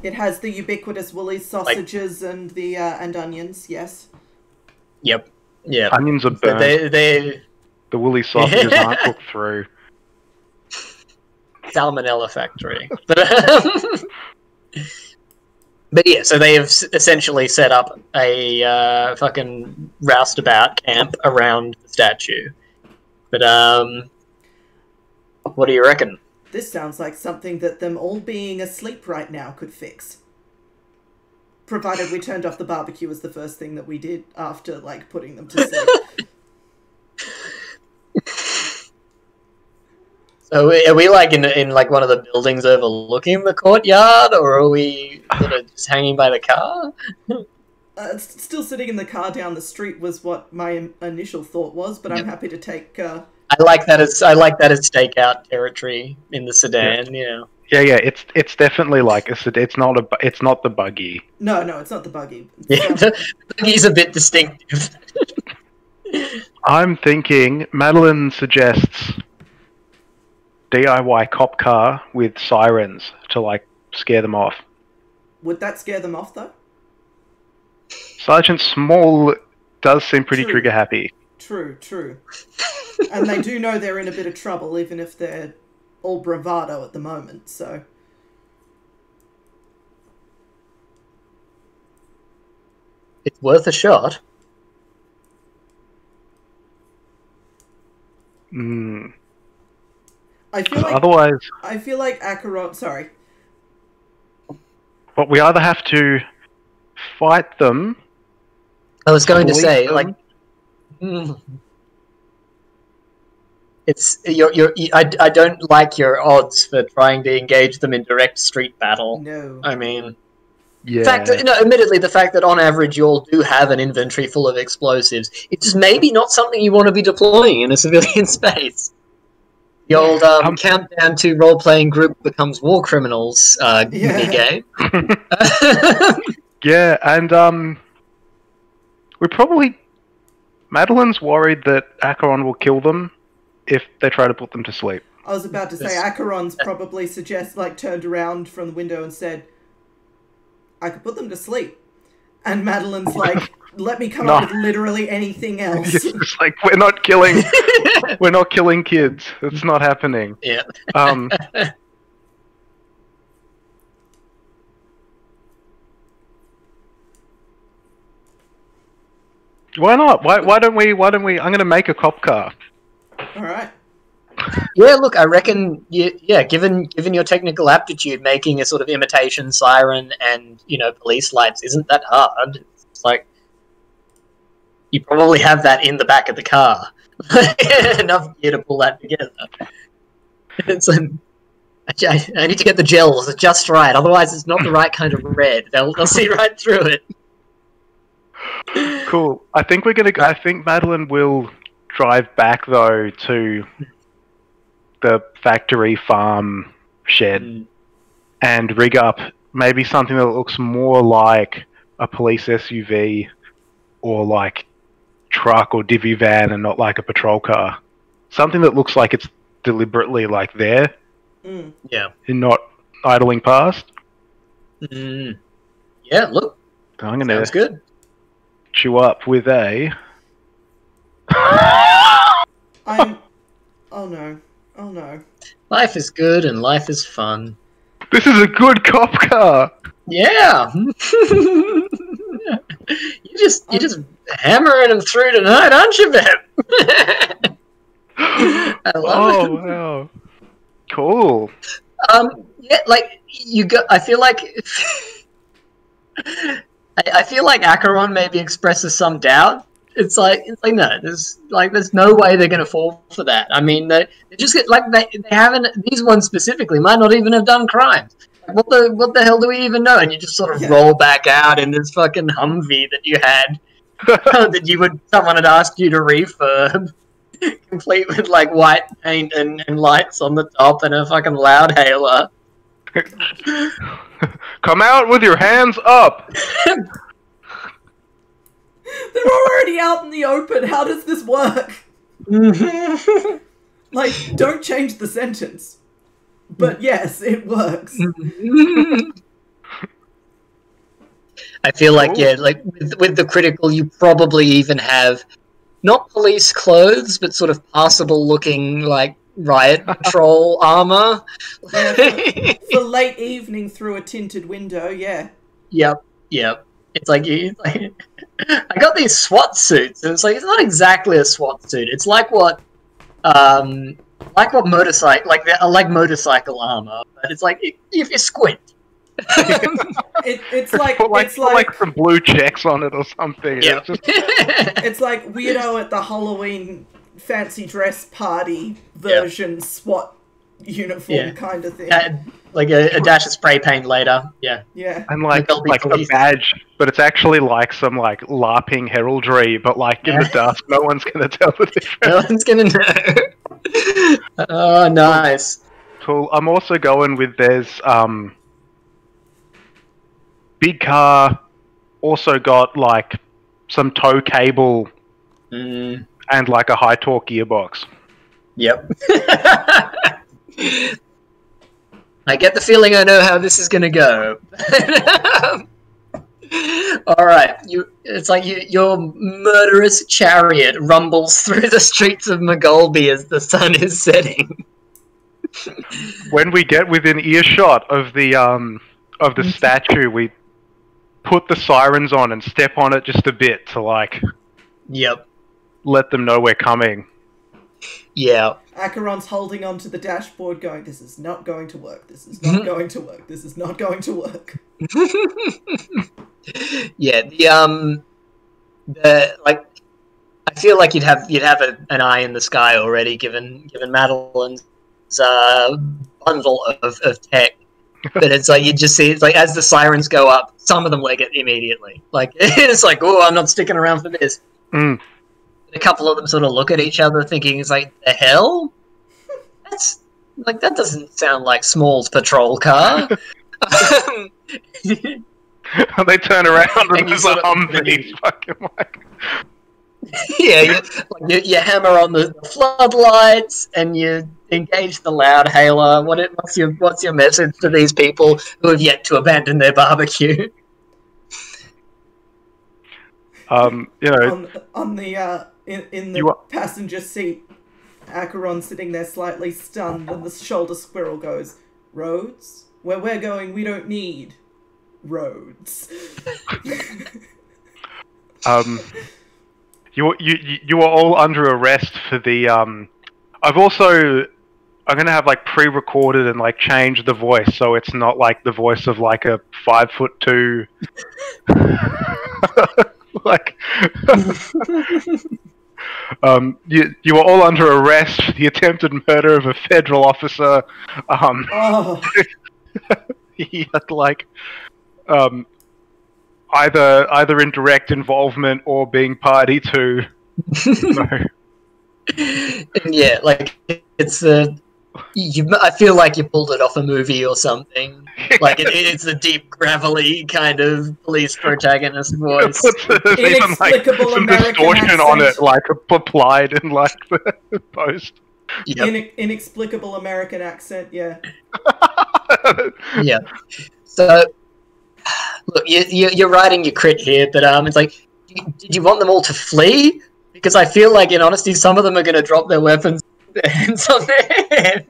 It has the ubiquitous Woolies sausages and the and onions. Yes. Yep. Yeah. Onions are burnt. The Woolies sausages aren't cooked through. Salmonella factory. But yeah, so they have essentially set up a fucking roustabout camp around the statue. But what do you reckon? This sounds like something that them all being asleep right now could fix. Provided we turned off the barbecue as the first thing that we did after, like, putting them to sleep. So are we like in like one of the buildings overlooking the courtyard, or are we sort of just hanging by the car? Still sitting in the car down the street was what my initial thought was, but I'm happy to take. I like that as stakeout territory in the sedan. Yeah. Yeah. It's definitely like it's not the buggy. No, it's not the buggy. The buggy's a bit distinctive. I'm thinking Madeleine suggests DIY cop car with sirens to like scare them off. Would that scare them off though? Sergeant Small does seem pretty trigger happy. True. And they do know they're in a bit of trouble, even if they're all bravado at the moment, so... It's worth a shot. I feel like Acheron... Sorry. But we either have to fight them... I was going to say, like... I don't like your odds for trying to engage them in direct street battle. No. I mean... Yeah. Admittedly, the fact that on average you all do have an inventory full of explosies, it's maybe not something you want to be deploying in a civilian space. The old countdown to role-playing group becomes war criminals game. Yeah, and we probably... Madeleine's worried that Acheron will kill them if they try to put them to sleep. I was about to say, Acheron's probably turned around from the window and said, I could put them to sleep. And Madeleine's like, let me come up with literally anything else. It's like, we're not killing kids. It's not happening. Yeah. Why not? Why don't we I'm gonna make a cop car. Alright. Yeah, look, I reckon given your technical aptitude, making a sort of imitation siren and, police lights isn't that hard. It's like you probably have that in the back of the car. Enough gear to pull that together. It's like, I need to get the gels just right, otherwise it's not the right kind of red. They'll see right through it. Cool. I think Madeleine will drive back though to the factory farm shed and rig up maybe something that looks more like a police SUV or like truck or divvy van and not like a patrol car. Something that looks like it's deliberately like there. Yeah. And not idling past. Yeah, look. Sounds good. Chew up with a... I'm Oh no. Oh no. Life is good and life is fun. This is a good cop car. Yeah. You just hammering them through tonight, aren't you, Ben? I love it. Wow. Cool. Yeah, like you got. I feel like I feel like Acheron maybe expresses some doubt. It's like no, there's no way they're gonna fall for that. I mean, they just get like they haven't. These ones specifically might not even have done crimes. Like, what the hell do we even know? And you just sort of roll back out in this fucking Humvee that you had that someone had asked you to refurb, complete with like white paint and lights on the top and a fucking loud hailer. Come out with your hands up. They're already out in the open. How does this work? Like, don't change the sentence. But yes, it works. I feel like, yeah, like with the critical, you probably even have not police clothes, but sort of passable looking, like, riot patrol armor. Yeah, for late evening through a tinted window, yeah. Yep. It's like, I got these SWAT suits, and it's like, it's not exactly a SWAT suit. It's like what motorcycle, like motorcycle armor, but it's like, if you squint. It's like some blue checks on it or something. Yeah. It's like weirdo at the Halloween fancy dress party version SWAT uniform kind of thing. Like a dash of spray paint later. Yeah. And like a badge, but it's actually like some like LARPing heraldry, but like in the dusk, no one's gonna tell the difference. No one's gonna know. Oh, nice. Cool. I'm also going with there's big car, also got like some tow cable and like a high torque gearbox. Yep. I get the feeling I know how this is going to go. All right, it's like your murderous chariot rumbles through the streets of Magolby as the sun is setting. When we get within earshot of the statue, we put the sirens on and step on it just a bit to like, let them know we're coming. Yeah. Acheron's holding onto the dashboard going, this is not going to work, this is not going to work, this is not going to work. Yeah, the like, I feel like you'd have an eye in the sky already, given Madeleine's bundle of tech. But it's like, you just see, it's like, as the sirens go up, some of them leg it immediately. Like, it's like, oh, I'm not sticking around for this. A couple of them sort of look at each other thinking, it's like, the hell? That's, like, that doesn't sound like Small's patrol car. They turn around and there's a Humvee fucking like... Yeah, you hammer on the floodlights and you engage the loud hailer. What's your message to these people who have yet to abandon their barbecue? You know, on the in the passenger seat, Acheron sitting there slightly stunned, and the shoulder squirrel goes, "Roads? Where we're going, we don't need roads." You are all under arrest for the I'm gonna have like pre-recorded and like change the voice so it's not like the voice of like a 5'2" like you are all under arrest for the attempted murder of a federal officer. He had like either in direct involvement or being party to. Yeah, like it's I feel like you pulled it off a movie or something. Like it's a deep, gravelly kind of police protagonist voice. There's even like some distortion on it, like applied in like the post. Yep. Inexplicable American accent, yeah. Yeah. So, look, you're writing your crit here, but it's like, did you want them all to flee? Because I feel like, in honesty, some of them are going to drop their weapons their hands on their head.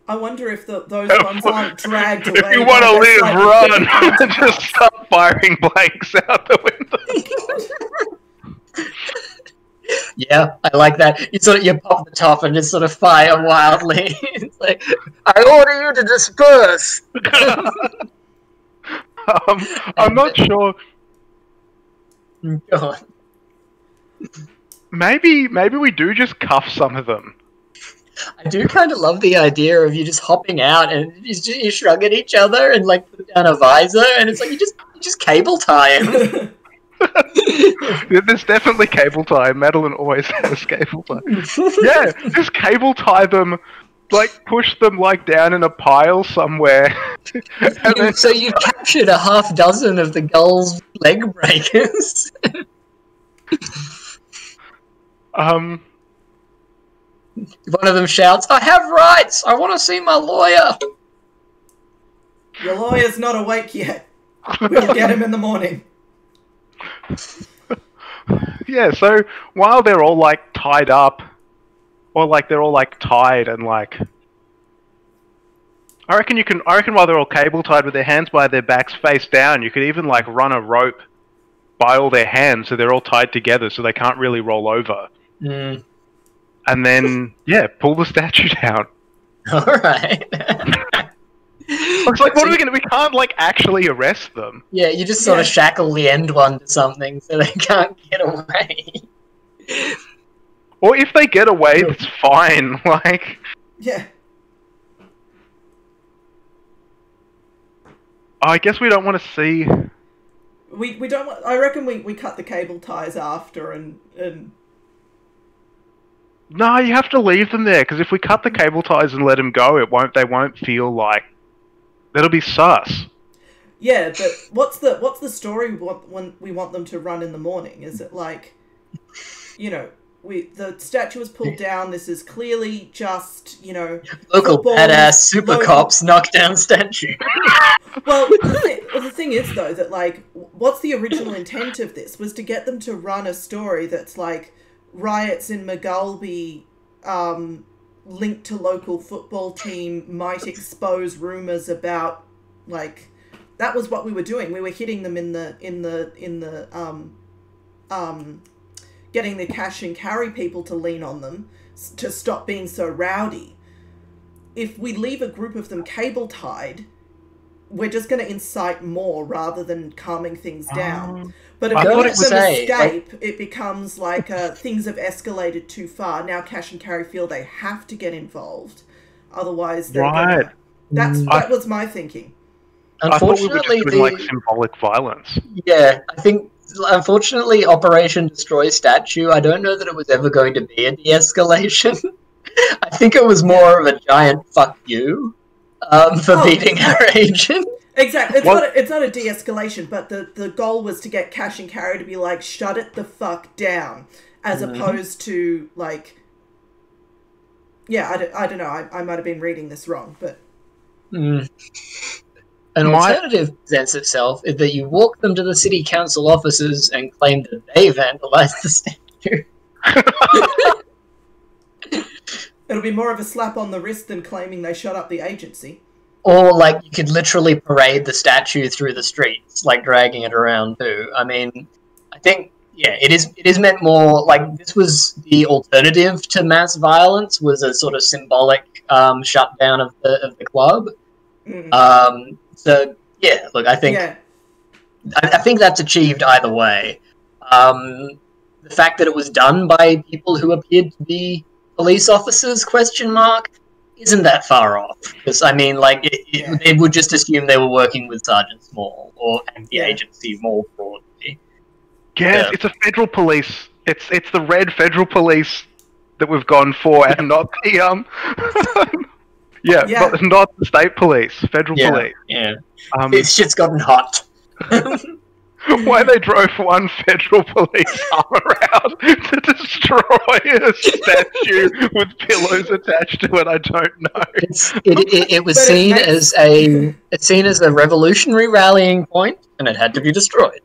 I wonder if those ones aren't dragged away. If you want to live, run! And just start firing blanks out the window. Yeah, I like that. You pop the top and just sort of fire wildly. It's like, I order you to disperse. I'm not sure. Go on. Maybe we do just cuff some of them. I do kind of love the idea of you just hopping out and you shrug at each other and like put down a visor, and it's like you just cable tie him. There's definitely cable tie. Madeleine always has cable tie. Yeah, just cable tie them, like push them like down in a pile somewhere. So you've captured a half dozen of the gull's leg breakers. One of them shouts, "I have rights! I want to see my lawyer!" Your lawyer's not awake yet. We'll get him in the morning. Yeah, so while they're all like tied up, or like they're all like tied and like, I reckon while they're all cable tied with their hands by their backs face down, you could even like run a rope by all their hands so they're all tied together so they can't really roll over. Mm. And then, yeah, pull the statue down. Alright. It's like, what are we gonna? We can't like actually arrest them. Yeah, you just sort of shackle the end one to something so they can't get away. Or if they get away, it's fine. Like, yeah. I guess we don't want to see. We don't. I reckon we cut the cable ties after and. No, you have to leave them there because if we cut the cable ties and let them go, they won't feel like. That'll be sus. Yeah, but what's the story when we want them to run in the morning? Is it like, the statue was pulled down. This is clearly just local badass super cops knock down statue. Well, the thing is though that like, what's the original intent of this? Was to get them to run a story that's like riots in McGulby, linked to local football team, might expose rumors about like. That was what we were doing. We were hitting them in the getting the cash and carry people to lean on them to stop being so rowdy. If we leave a group of them cable tied, we're just going to incite more rather than calming things down. But if we let them escape, it becomes like things have escalated too far. Now cash and carry feel they have to get involved, otherwise they're gonna, that was my thinking. Unfortunately, I thought we were just doing, like symbolic violence. Yeah, I think unfortunately, Operation Destroy Statue. I don't know that it was ever going to be a de-escalation. I think it was more of a giant fuck you for beating our agent. Exactly. It's not a de-escalation, but the goal was to get cash and carry to be like, shut it the fuck down, as opposed to like, I don't know. I might have been reading this wrong, but. An alternative presents itself is that you walk them to the city council offices and claim that they vandalized the statue. It'll be more of a slap on the wrist than claiming they shut up the agency. Or, like, you could literally parade the statue through the streets, like, dragging it around, too. I mean, I think, it is meant more, like, this was the alternative to mass violence, was a sort of symbolic shutdown of the club. So yeah, look, I think I think that's achieved either way. The fact that it was done by people who appeared to be police officers, isn't that far off. Because I mean, like, it would just assume they were working with Sergeant Small or the agency more broadly. Yeah, it's a federal police. It's the red federal police that we've gone for, and not the But not the state police, federal police. Yeah, this shit's gotten hot. Why they drove one federal police arm around to destroy a statue with pillows attached to it, I don't know. It was seen as a revolutionary rallying point, and it had to be destroyed.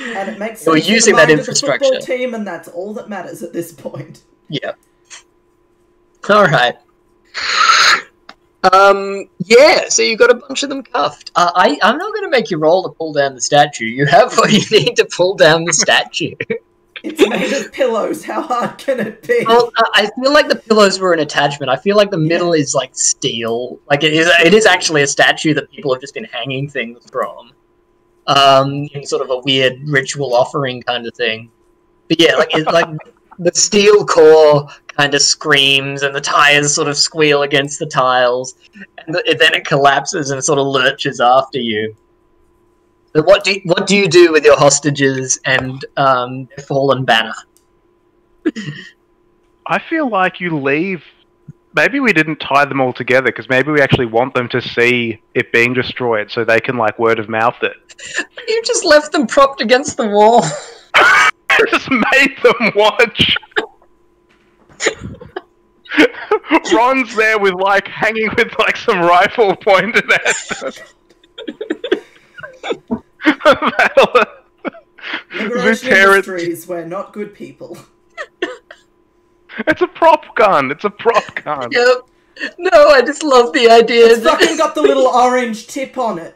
And it makes sense We're using that for the infrastructure. football team, and that's all that matters at this point. Yeah. All right. Yeah, so you got a bunch of them cuffed. I'm not going to make you roll to pull down the statue. You have what you need to pull down the statue. It's made of pillows. How hard can it be? Well, I feel like the pillows were an attachment. I feel like the middle is like steel. Like it is actually a statue that people have just been hanging things from. In sort of a weird ritual offering kind of thing. But yeah, like it's like the steel core kind of screams and the tires sort of squeal against the tiles, and then it collapses and sort of lurches after you. So what do you do with your hostages and their fallen banner? I feel like you leave. Maybe we didn't tie them all together because maybe we actually want them to see it being destroyed so they can like word of mouth it. You just left them propped against the wall. I just made them watch. Ron's there with like hanging with like some rifle pointed at them. Liberation Industries, we're not good people. It's a prop gun. It's a prop gun. Yep. No, I just love the idea. It's fucking got the little orange tip on it.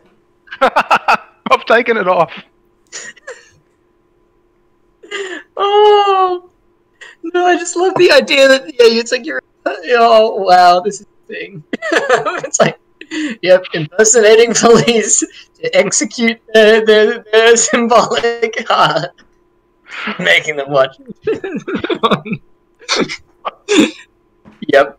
I've taken it off. Oh no, I just love the idea that it's like you're. Oh wow, this is the thing. It's like, yep, impersonating police to execute their symbolic art, making them watch. Yep.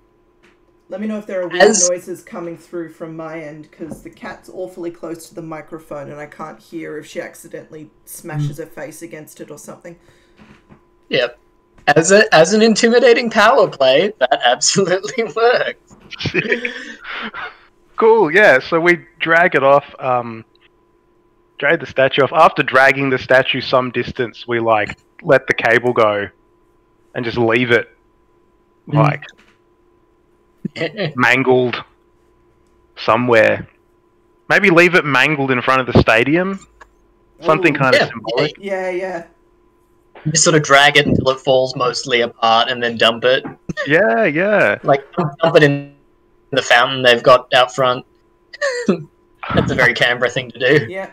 Let me know if there are weird noises coming through from my end, because the cat's awfully close to the microphone and I can't hear if she accidentally smashes her face against it or something. Yep. As an intimidating power play, that absolutely works. Cool, yeah, so we drag it off, drag the statue off. After dragging the statue some distance, we, like, let the cable go and just leave it, like, mangled somewhere. Maybe leave it mangled in front of the stadium. Something kind of symbolic. Yeah. You just sort of drag it until it falls mostly apart and then dump it. Yeah. Like, dump it in the fountain they've got out front. That's a very Canberra thing to do. Yeah.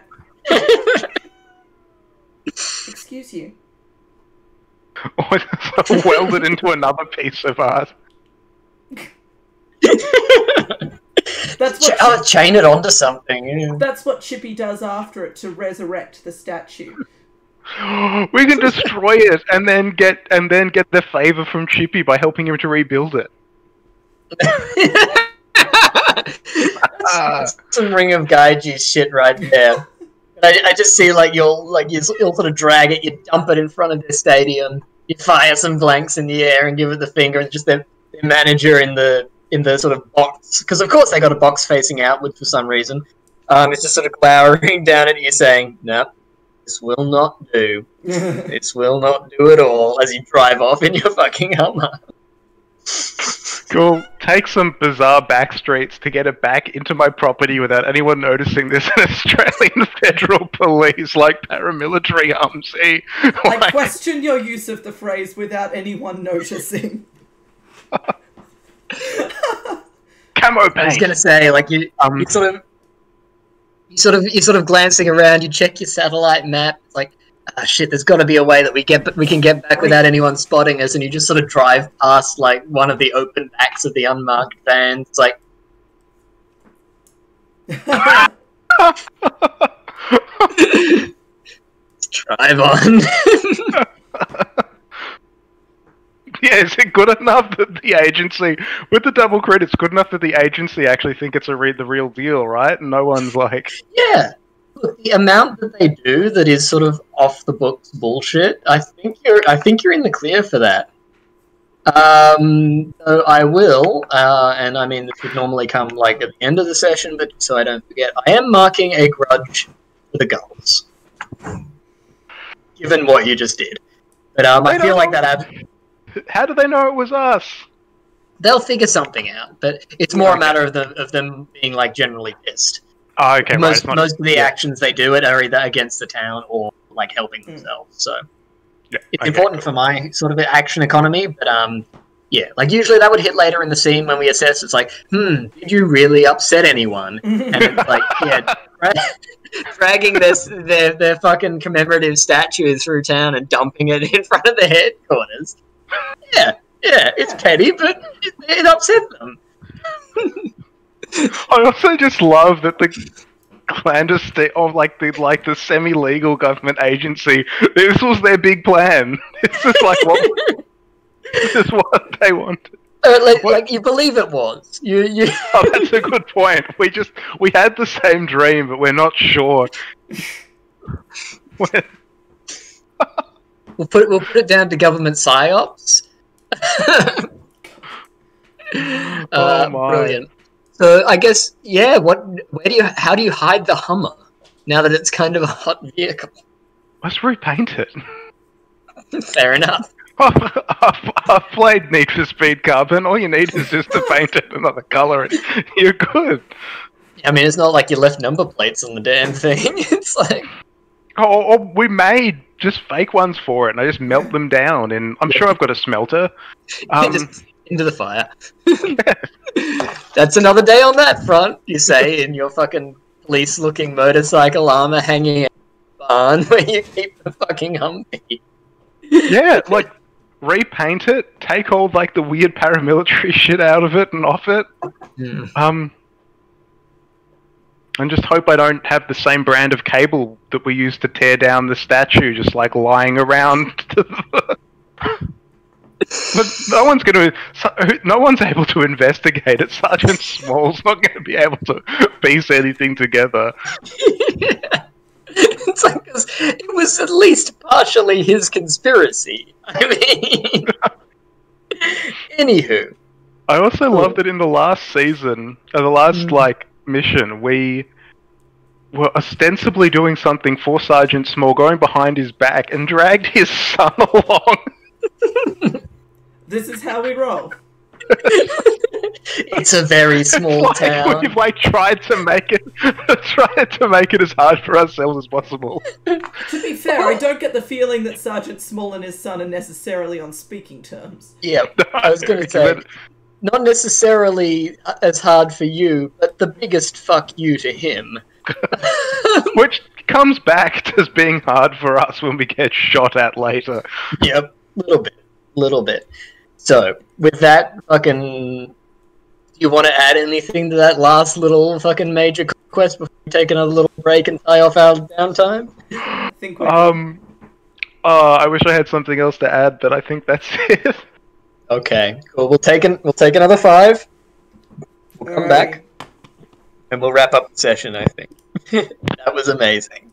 Excuse you. Or just weld it into another piece of art. That's what chain it onto something. Yeah. That's what Chippy does after it to resurrect the statue. We can destroy it and then get the favor from Chippy by helping him to rebuild it. That's some Ring of Gaiji shit right there. I just see like you'll sort of drag it, you dump it in front of the stadium, you fire some blanks in the air and give it the finger, and just their manager in the sort of box, because of course they got a box facing outward for some reason. It's just sort of glowering down at you, saying, "No, this will not do. This will not do at all." As you drive off in your fucking Hummer. Cool. Take some bizarre back streets to get it back into my property without anyone noticing this. Australian Federal Police, like paramilitary humsy. I question your use of the phrase "without anyone noticing." Camo paint. I was gonna say, like you're sort of glancing around. You check your satellite map. It's like, shit, there's got to be a way that we can get back without anyone spotting us. And you just sort of drive past like one of the open backs of the unmarked vans. It's like, let's drive on. Yeah, is it good enough that the agency, with the double crit, it's good enough that the agency actually think it's the real deal, right? And no one's like... Yeah. Look, the amount that they do that is sort of off the books bullshit, I think you're in the clear for that. So I will, and I mean, this would normally come like at the end of the session, but so I don't forget, I am marking a grudge for the Gulls. Given what you just did. But I feel like that... How do they know it was us? They'll figure something out, but it's more a matter of them being like generally pissed. Oh, okay, most of the actions they do are either against the town or like helping themselves. So it's okay. important for my sort of action economy, but yeah, like usually that would hit later in the scene when we assess. It's like, did you really upset anyone? And it's like, yeah, dragging their fucking commemorative statue through town and dumping it in front of the headquarters. Yeah, it's petty, but it upset them. I also just love that the clandestine, or like the semi-legal government agency, this was their big plan. This is like what this is what they wanted. Like you believe it was. You. Oh, that's a good point. We had the same dream, but we're not sure. We'll put it down to government psyops. Oh my! Brilliant. So I guess how do you hide the Hummer now that it's kind of a hot vehicle? Let's repaint it. Fair enough. I've played Need for Speed Carbon. All you need is just to paint it another color, and you're good. I mean, it's not like you left number plates on the damn thing. It's like, we made just fake ones for it, and I just melt them down. And I'm sure I've got a smelter. Just into the fire. That's another day on that front. You say in your fucking police-looking motorcycle armor hanging out in the barn where you keep the fucking Humvee. Yeah, like repaint it, take all like the weird paramilitary shit out of it and off it. And just hope I don't have the same brand of cable that we used to tear down the statue, just like lying around. But no one's able to investigate it. Sergeant Small's not going to be able to piece anything together. Yeah. It's like it was at least partially his conspiracy. I mean, anywho. I also love that in the last season, or the last mission, we were ostensibly doing something for Sergeant Small, going behind his back and dragged his son along. This is how we roll. It's a very small town. We've tried to make it as hard for ourselves as possible. To be fair, I don't get the feeling that Sergeant Small and his son are necessarily on speaking terms. Yeah, I was going to say, not necessarily as hard for you, but the biggest fuck you to him. Which comes back to being hard for us when we get shot at later. Yep, little bit. So, with that fucking... Do you want to add anything to that last little fucking major quest before we take another little break and tie off our downtime? I think I wish I had something else to add, but I think that's it. Okay, cool. We'll take another 5. We'll come back. And we'll wrap up the session, I think. That was amazing.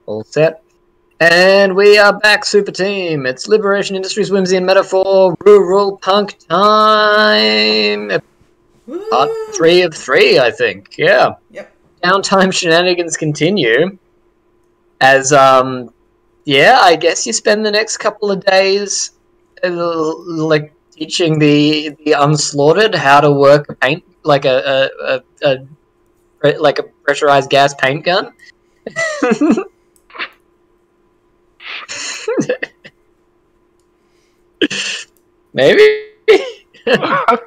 All set. And we are back, Super Team. It's Liberation Industries, Whimsy and Metaphor, Ruralpunk time. Part 3 of 3, I think. Yeah. Yep. Downtime shenanigans continue. As, yeah, I guess you spend the next couple of days, like, teaching the unslaughtered how to work a paint, like a pressurized gas paint gun. Maybe. Gotta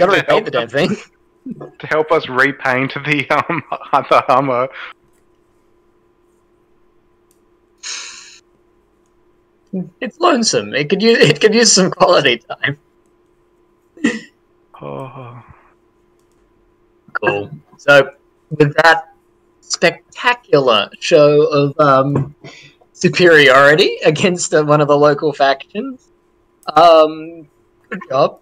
repaint the damn thing. To help us repaint the Hummer. It's lonesome. It could use some quality time. Oh. Cool. So with that spectacular show of superiority against one of the local factions, good job.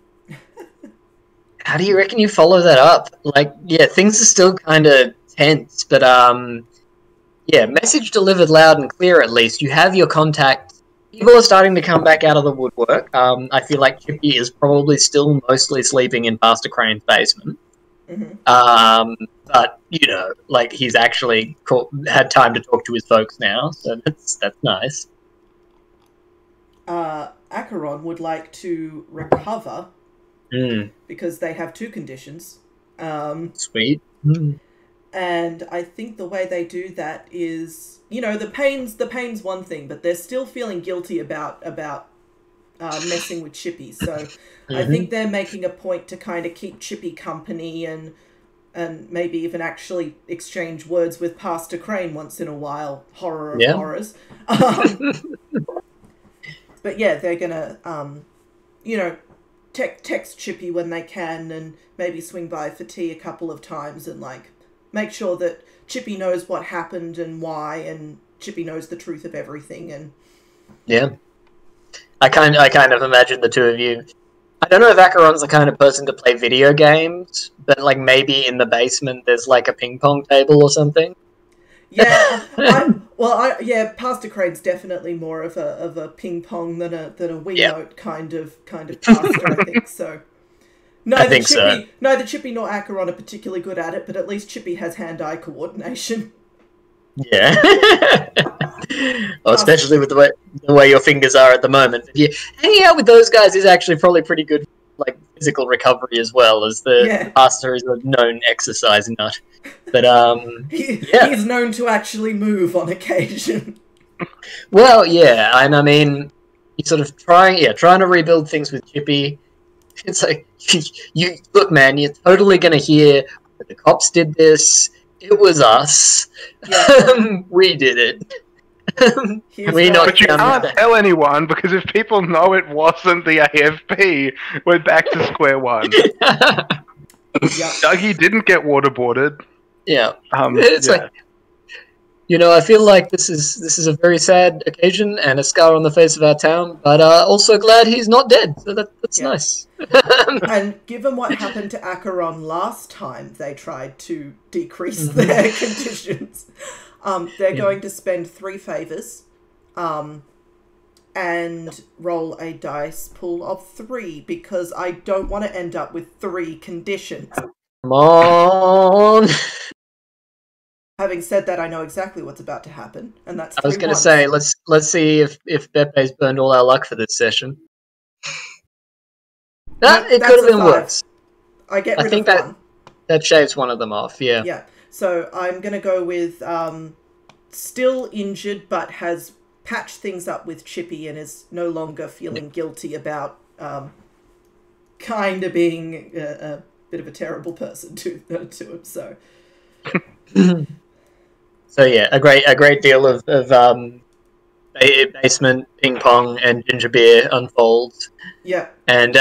How do you reckon you follow that up? Like, yeah, things are still kind of tense, but yeah, message delivered loud and clear. At least you have your contact. People are starting to come back out of the woodwork. I feel like Chippy is probably still mostly sleeping in Pastor Crane's basement. Mm-hmm. But you know, like he's actually had time to talk to his folks now, so that's nice. Acheron would like to recover because they have 2 conditions. Sweet. And I think the way they do that is, you know, the pain's one thing, but they're still feeling guilty about messing with Chippy. So I think they're making a point to kind of keep Chippy company and maybe even actually exchange words with Pastor Crane once in a while. Horror of horrors. But yeah, they're gonna, you know, text Chippy when they can and maybe swing by for tea a couple of times and like make sure that Chippy knows what happened and why, and Chippy knows the truth of everything. And yeah, I kind of imagine the two of you. I don't know if Acheron's the kind of person to play video games, but like maybe in the basement there's like a ping pong table or something. Yeah, Pastor Crane's definitely more of a ping pong than a Wiimote kind of pastor, I think so. Neither Chippy nor Acheron are particularly good at it, but at least Chippy has hand-eye coordination. Yeah. Well, especially with the way your fingers are at the moment. Yeah, hanging out with those guys is actually probably pretty good, like physical recovery as well, as the pastor is a known exercise nut. But he's known to actually move on occasion. Well, yeah, and I mean, he's sort of trying to rebuild things with Chippy. It's like, you look, man, you're totally gonna hear that the cops did this. It was us. Yeah. We did it. But you can't tell anyone, because if people know it wasn't the AFP, we're back to square one. Dougie didn't get waterboarded. Yeah. It's like, you know, I feel like this is a very sad occasion and a scar on the face of our town, but also glad he's not dead, so that's nice. And given what happened to Acheron last time they tried to decrease their conditions, they're going to spend 3 favors and roll a dice pool of 3, because I don't want to end up with 3 conditions. Come on! Having said that, I know exactly what's about to happen, and that's. I was going to say, let's see if Bepe's burned all our luck for this session. It could have been worse. I think that shaves one of them off. Yeah. Yeah. So I'm going to go with still injured, but has patched things up with Chippy and is no longer feeling guilty about kind of being a bit of a terrible person to him. So. So yeah, a great deal of basement ping pong and ginger beer unfolds. Yeah, and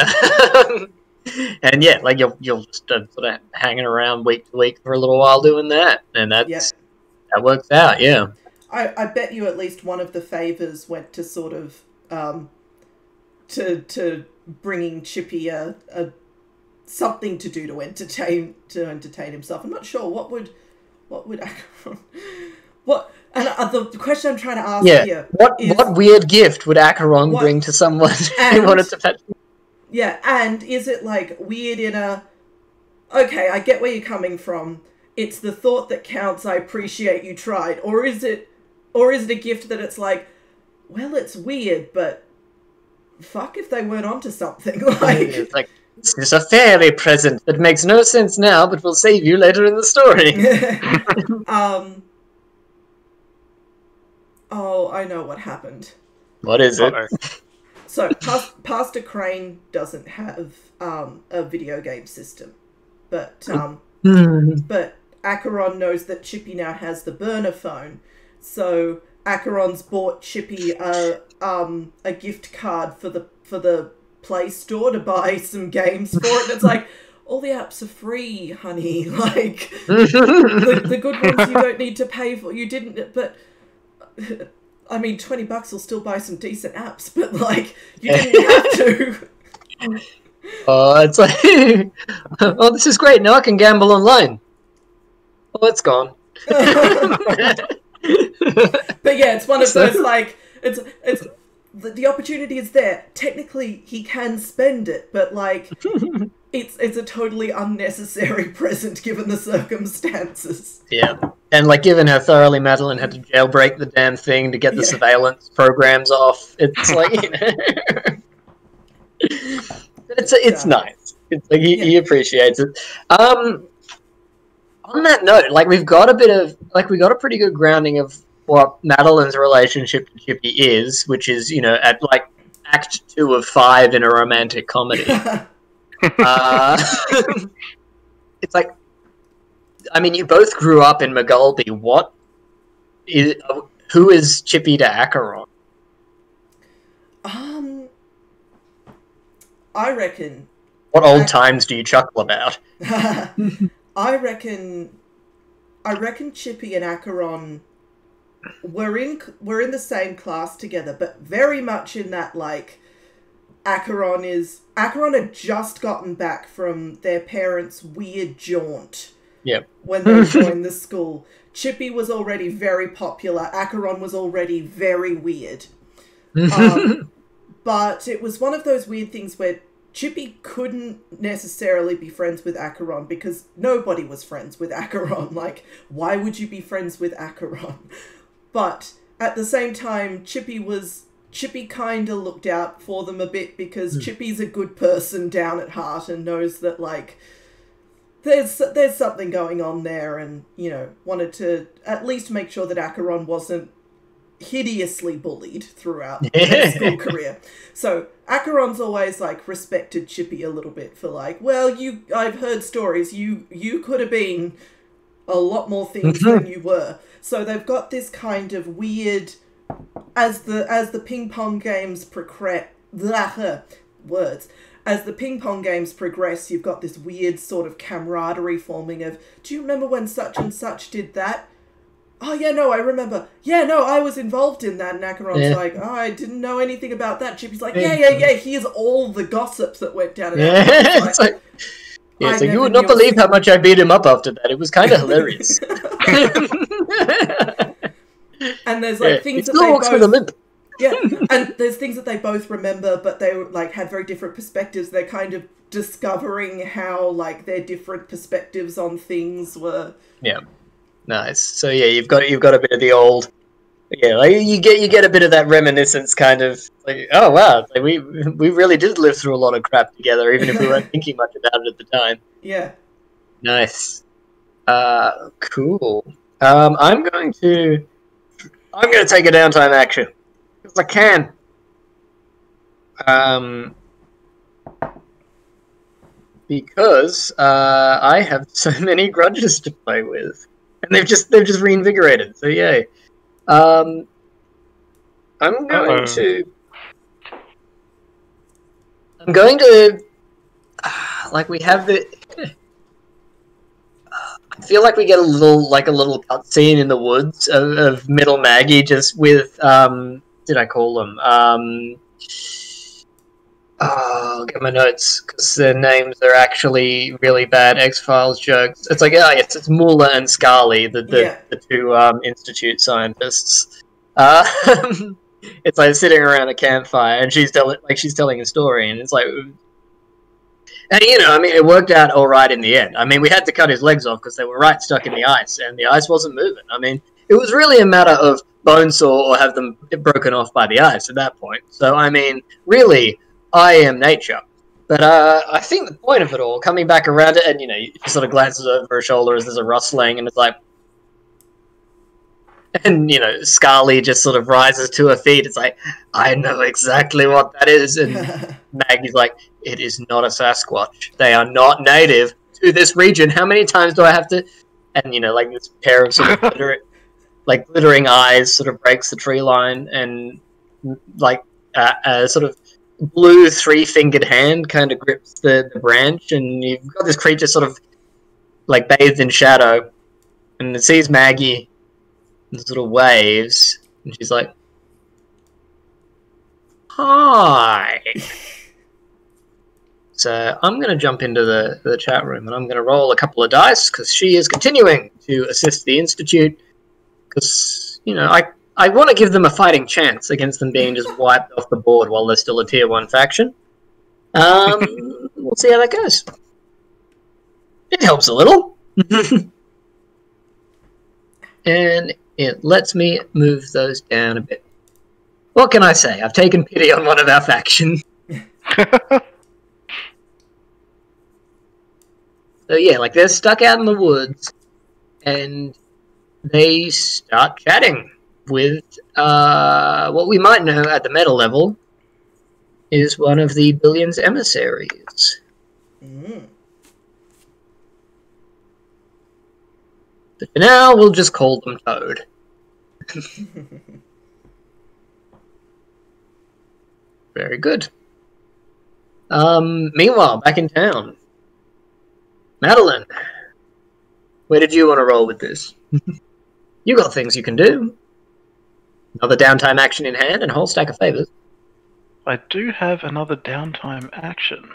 and yeah, like you're just sort of hanging around week to week for a little while doing that, and that works out. Yeah, I bet you at least one of the favors went to sort of to bringing Chippy a something to do to entertain himself. I'm not sure what would And the question I'm trying to ask here is... What weird gift would Acheron bring to someone who wanted to fetch him? Yeah, and is it, like, weird in a... Okay, I get where you're coming from. It's the thought that counts, I appreciate you tried. Or is it a gift that it's like, well, it's weird, but fuck if they weren't onto something. It's like, this is a fairy present that makes no sense now, but will save you later in the story. Oh, I know what happened. What is it? So, Pastor Crane doesn't have a video game system, but Acheron knows that Chippy now has the burner phone, so Acheron's bought Chippy a gift card for the Play Store to buy some games for it. And it's like, all the apps are free, honey. Like the good ones you don't need to pay for. You didn't, but. I mean, $20 will still buy some decent apps, but, like, you didn't have to. Oh, it's like, oh, this is great. Now I can gamble online. Oh, it's gone. But yeah, it's one of those, like, it's the opportunity is there. Technically, he can spend it, but, like, it's a totally unnecessary present given the circumstances. Yeah. And, like, given how thoroughly Madeleine had to jailbreak the damn thing to get the surveillance programs off, it's like, you know... it's nice. It's like, he appreciates it. On that note, like, we got a pretty good grounding of what Madeleine's relationship to Chippy is, which is, you know, at, like, Act 2 of 5 in a romantic comedy. It's like, I mean, you both grew up in McGulby. Who is Chippy to Acheron? I reckon. What old times do you chuckle about? I reckon Chippy and Acheron were in the same class together, but very much in that, like, Acheron had just gotten back from their parents' weird jaunt. Yep. When they joined the school. Chippy was already very popular. Acheron was already very weird. But it was one of those weird things where Chippy couldn't necessarily be friends with Acheron because nobody was friends with Acheron. Like, why would you be friends with Acheron? But at the same time, Chippy kind of looked out for them a bit because Chippy's a good person down at heart and knows that, like, there's something going on there, and, you know, wanted to at least make sure that Acheron wasn't hideously bullied throughout his school career. So Acheron's always, like, respected Chippy a little bit for, like, well, I've heard stories, you could have been a lot more things than you were. So they've got this kind of weird, as the ping pong games As the ping pong games progress, you've got this weird sort of camaraderie forming of, do you remember when such and such did that? Oh, yeah, no, I remember. Yeah, no, I was involved in that. And Acheron's like, oh, I didn't know anything about that. Chippy's like, yeah, here's all the gossips that went down. And it's like, so you would not believe how much I beat him up after that. It was kind of hilarious. And there's, like, things that they both... with a limp. Yeah, and there's things that they both remember, but they, like, had very different perspectives. They're kind of discovering how, like, their different perspectives on things were. Yeah, nice. So yeah, you've got a bit of the old, like you get a bit of that reminiscence, kind of like, oh wow, like we really did live through a lot of crap together, even if we weren't thinking much about it at the time. Yeah. Nice. Cool. I'm going to take a downtime action. Because I can. Because I have so many grudges to play with, and they've just reinvigorated. So yay. I'm going to like we have the. I feel like we get a little cutscene in the woods of Middle Maggie just with did I call them? I'll get my notes because their names are actually really bad X-Files jokes. It's like, it's Muller and Scully, the two Institute scientists. It's like sitting around a campfire, and she's telling a story, and it's like, and I mean, it worked out all right in the end. I mean, we had to cut his legs off because they were right stuck in the ice, and the ice wasn't moving. I mean, it was really a matter of bonesaw or have them broken off by the ice at that point. So, I mean, really, I am nature. But I think the point of it all, coming back around it, and, he sort of glances over her shoulder as there's a rustling, and it's like... And, Scarly just sort of rises to her feet. It's like, I know exactly what that is. And Maggie's like, it is not a Sasquatch. They are not native to this region. How many times do I have to... And, like this pair of sort of glittering eyes sort of breaks the tree line, and like a sort of blue three-fingered hand kind of grips the branch, and you've got this creature sort of like bathed in shadow, and it sees Maggie and sort of waves, and she's like, hi. So I'm going to jump into the chat room, and I'm going to roll a couple of dice, because she is continuing to assist the Institute, because, I want to give them a fighting chance against them being just wiped off the board while they're still a Tier 1 faction. We'll see how that goes. It helps a little. And it lets me move those down a bit. What can I say? I've taken pity on one of our faction. So yeah, like they're stuck out in the woods, and they start chatting with what we might know at the meta level is one of the Billion's emissaries. Mm. But for now, we'll just call them Toad. Very good. Meanwhile, back in town. Madeleine, where did you want to roll with this? You got things you can do. Another downtime action in hand and a whole stack of favors. I do have another downtime action.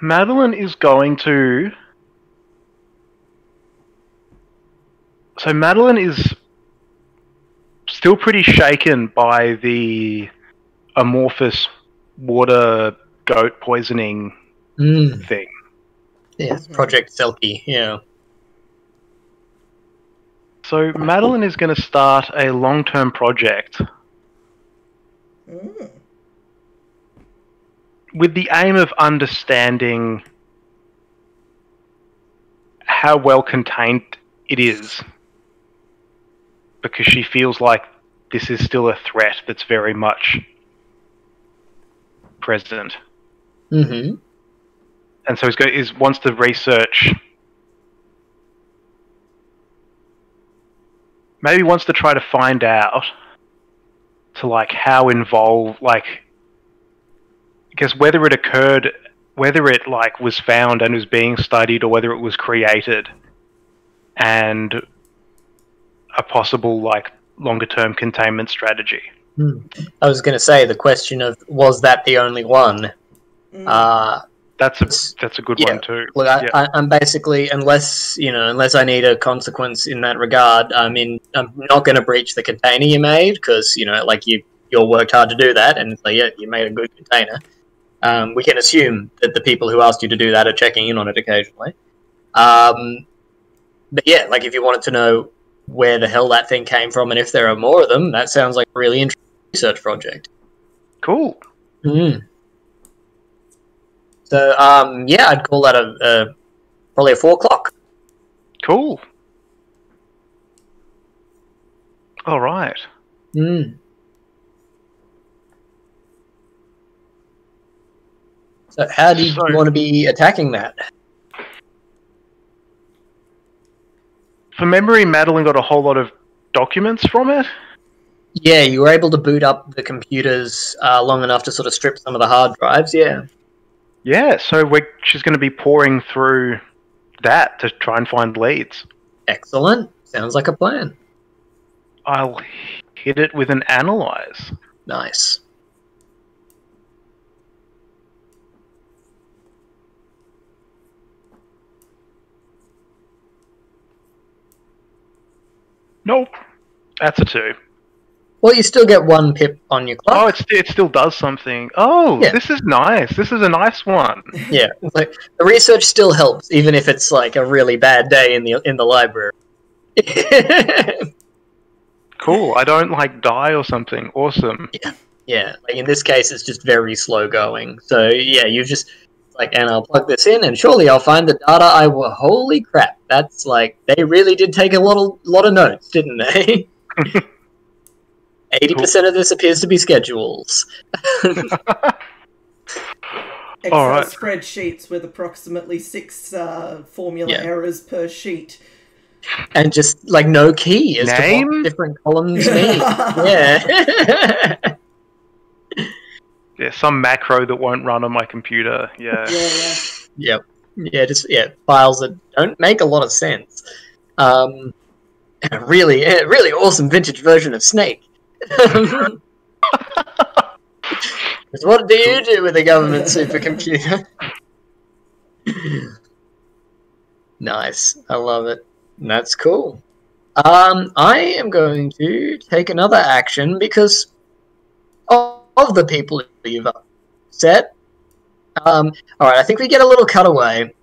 Madeleine is going to... So Madeleine is still pretty shaken by the amorphous water goat poisoning thing. Yeah, Project Selkie, yeah. So Madeleine is going to start a long-term project with the aim of understanding how well contained it is, because she feels like this is still a threat that's very much present. Mm-hmm. And so he wants to research, maybe wants to try to find out to like how involved, like, I guess whether it occurred, whether it like was found and was being studied, or whether it was created, and a possible like longer term containment strategy. I was going to say the question of was that the only one? That's a good one too. Look, I'm basically, unless I need a consequence in that regard, I mean, I'm not going to breach the container you made, because like you worked hard to do that, and it's like, yeah, you made a good container. We can assume that the people who asked you to do that are checking in on it occasionally. But yeah, like if you wanted to know where the hell that thing came from and if there are more of them, that sounds like a really interesting research project. Cool. So, yeah, I'd call that probably a 4 o'clock. Cool. All right. Hmm. So how do you want to be attacking that? From memory, Madeleine got a whole lot of documents from it. Yeah, you were able to boot up the computers long enough to sort of strip some of the hard drives, yeah. Yeah, so she's going to be pouring through that to try and find leads. Excellent. Sounds like a plan. I'll hit it with an analyze. Nice. Nope. That's a 2. Well, you still get 1 pip on your clock. Oh, it still does something. Oh, yeah. This is nice. This is a nice one. Yeah, like, the research still helps, even if it's like a really bad day in the library. Cool. I don't like die or something. Awesome. Yeah. Like in this case, it's just very slow going. So yeah, you just like, and I'll plug this in, and surely I'll find the data. Holy crap! That's like they really did take a lot of notes, didn't they? 80% of this appears to be schedules. Excel spreadsheets with approximately 6 formula errors per sheet. And just, like, no key as to what different columns mean. Yeah. Yeah, some macro that won't run on my computer. Yeah. Yep. Yeah, files that don't make a lot of sense. Really awesome vintage version of Snake. What do you do with a government supercomputer? Nice. I love it. That's cool. I am going to take another action because of the people you've upset. Alright, I think we get a little cutaway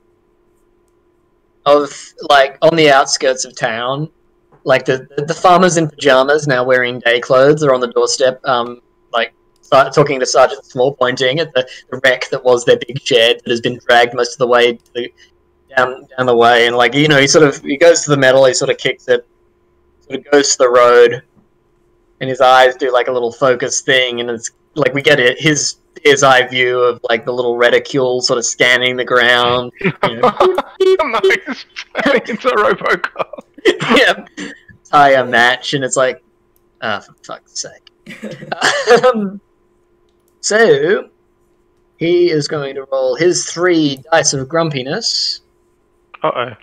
of, like, on the outskirts of town. Like, the farmers in pajamas now wearing day clothes are on the doorstep, like, talking to Sergeant Small, pointing at the wreck that was their big shed that has been dragged most of the way down the way. And, like, you know, he goes to the metal, he sort of kicks it, sort of goes to the road, and his eyes do, like, a little focus thing, and it's, like, we get his eye view of, like, the little reticule sort of scanning the ground. You know. Nice. It's a Robocop. Yeah. Tie a match, and it's like, for fuck's sake. So, he is going to roll his 3 dice of grumpiness. Uh-oh.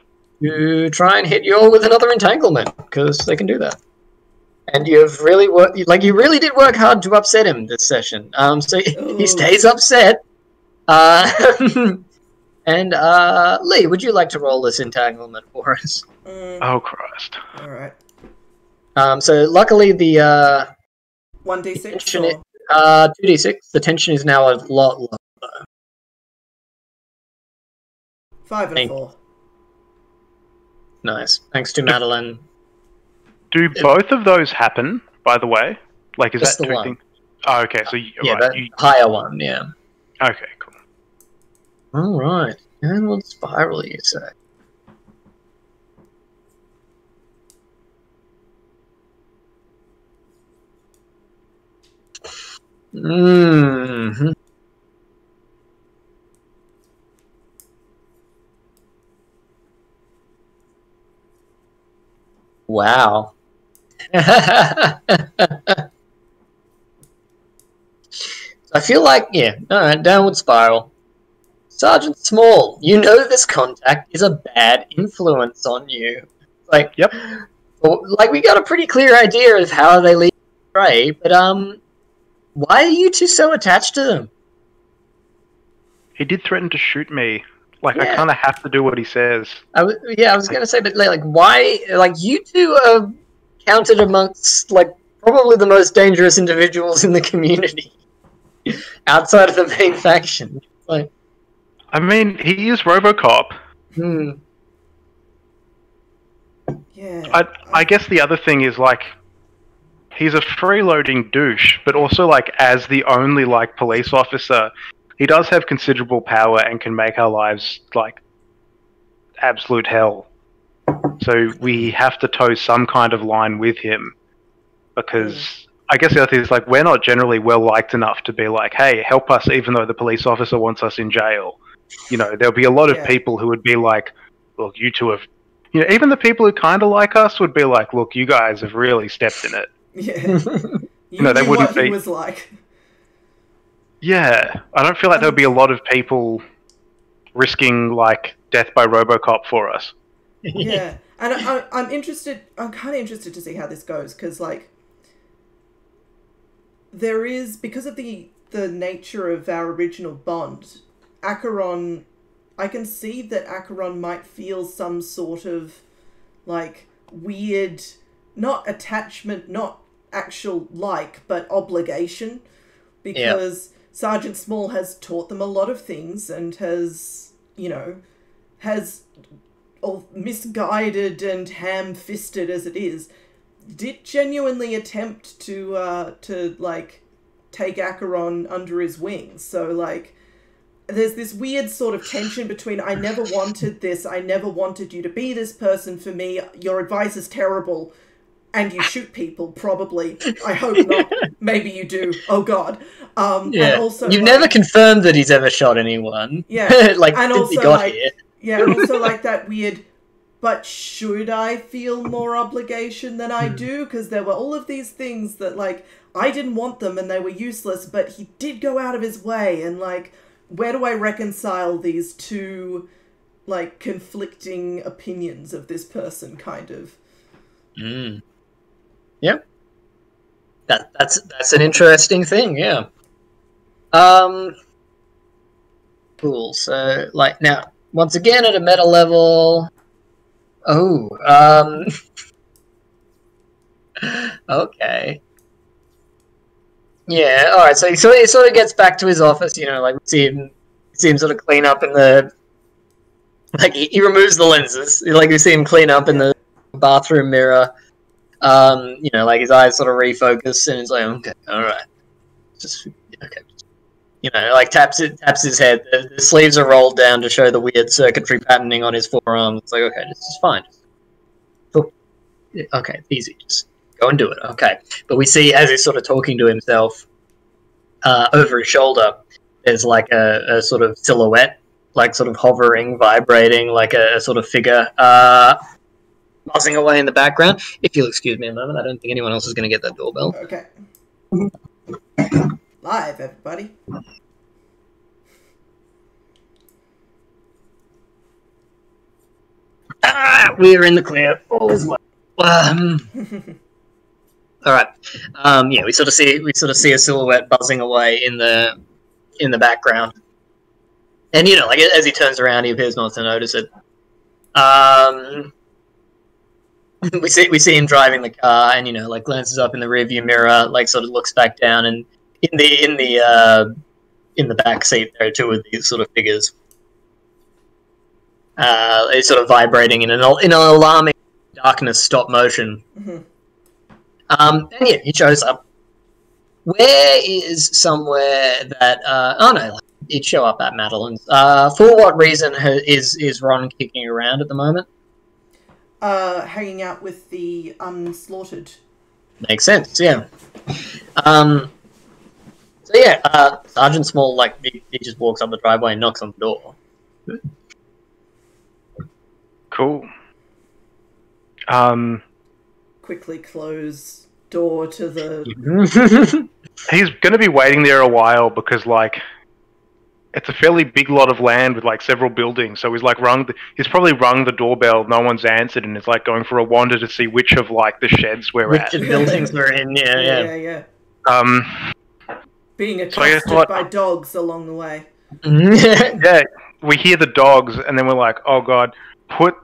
To try and hit you all with another entanglement, because they can do that. And you've really you really did work hard to upset him this session. So he stays upset. And Lee, would you like to roll this entanglement for us? Oh Christ! All right. So luckily the 1d6. 2d6. The tension is now a lot lower. 5 and 4. Nice. Thanks to Madeleine. Do both of those happen, by the way? Like, is that 2 things? Oh, okay. So the higher one, yeah. Okay, cool. All right. Downward spiral, you say? Mm-hmm. Wow. I feel like, alright, downward spiral. Sergeant Small, you know this contact is a bad influence on you. Like, yep. Like, we got a pretty clear idea of how they lead astray, but, why are you two so attached to them? He did threaten to shoot me. Like, I kind of have to do what he says. I was going to say, but, like, why, like, you two are counted amongst, like, probably the most dangerous individuals in the community. Outside of the main faction. Like, I mean, he is Robocop. Yeah. I guess the other thing is, like, he's a freeloading douche, but also, like, as the only, like, police officer, he does have considerable power and can make our lives, like, absolute hell. So we have to toe some kind of line with him. because I guess the other thing is like we're not generally well liked enough to be like, hey, help us, even though the police officer wants us in jail. You know, there'll be a lot of people who would be like, look, you two have, you know, even the people who kind of like us would be like, look, you guys have really stepped in it. Yeah. You know, they knew wouldn't what he be. was like. Yeah, I don't feel like there would be a lot of people risking death by RoboCop for us. Yeah, and I'm interested. I'm kind of interested to see how this goes because there is, because of the nature of our original bond, Acheron. I can see that Acheron might feel some sort of weird, not attachment, not actual but obligation, because Sergeant Small has taught them a lot of things and has all misguided and ham-fisted as it is, did genuinely attempt to take Acheron under his wings. So there's this weird sort of tension between, I never wanted this, I never wanted you to be this person for me, your advice is terrible, and you shoot people, probably. I hope not. Maybe you do. Oh, God. And also, you've never confirmed that he's ever shot anyone. Yeah. And since also, he got here. Yeah, and also that weird, but should I feel more obligation than I do? Because there were all of these things that, I didn't want them and they were useless, but he did go out of his way. And, where do I reconcile these two, conflicting opinions of this person, kind of? Yep. That's an interesting thing, yeah. Cool. So, now, once again at a meta level. Okay. Yeah. All right. So he sort of gets back to his office. We see him sort of clean up in the. He removes the lenses. We see him clean up in the bathroom mirror. His eyes sort of refocus, and he's like, okay, all right, just okay. Taps his head. The sleeves are rolled down to show the weird circuitry patterning on his forearm. It's okay, this is fine. Okay, easy. Just go and do it. Okay. But we see, as he's sort of talking to himself, over his shoulder, there's a sort of silhouette, sort of hovering, vibrating, a sort of figure, buzzing away in the background. If you'll excuse me a moment, I don't think anyone else is going to get that doorbell. Okay. Live, everybody. We're in the clear. All is well. All right. We sort of see a silhouette buzzing away in the background, and as he turns around, he appears not to notice it. We see him driving the car, and glances up in the rearview mirror, sort of looks back down, and in the back seat there are two of these sort of figures. It's sort of vibrating in an alarming darkness, stop motion. And he shows up. Where is somewhere that he'd show up at Madeleine's. For what reason is Ron kicking around at the moment? Hanging out with the unslaughtered. Makes sense, yeah. Sergeant Small, he just walks up the driveway and knocks on the door. Cool. Quickly close door to the... He's going to be waiting there a while because, it's a fairly big lot of land with, several buildings. So he's, he's probably rung the doorbell, no one's answered, and it's, going for a wander to see which of, the sheds we're at. Which buildings we're in, yeah. Being accosted by dogs along the way. Yeah, we hear the dogs, and then we're like, oh god, put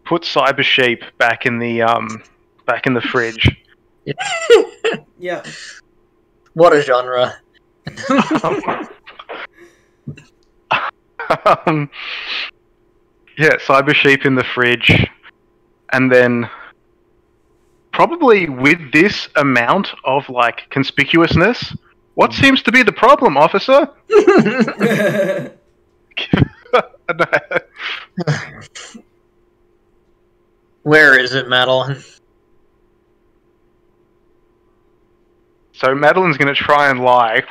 Cyber Sheep back in the fridge. Yeah. What a genre. Yeah, Cyber Sheep in the fridge, and then probably with this amount of conspicuousness, what seems to be the problem, officer? Where is it, Madeleine? So Madeleine's going to try and lie.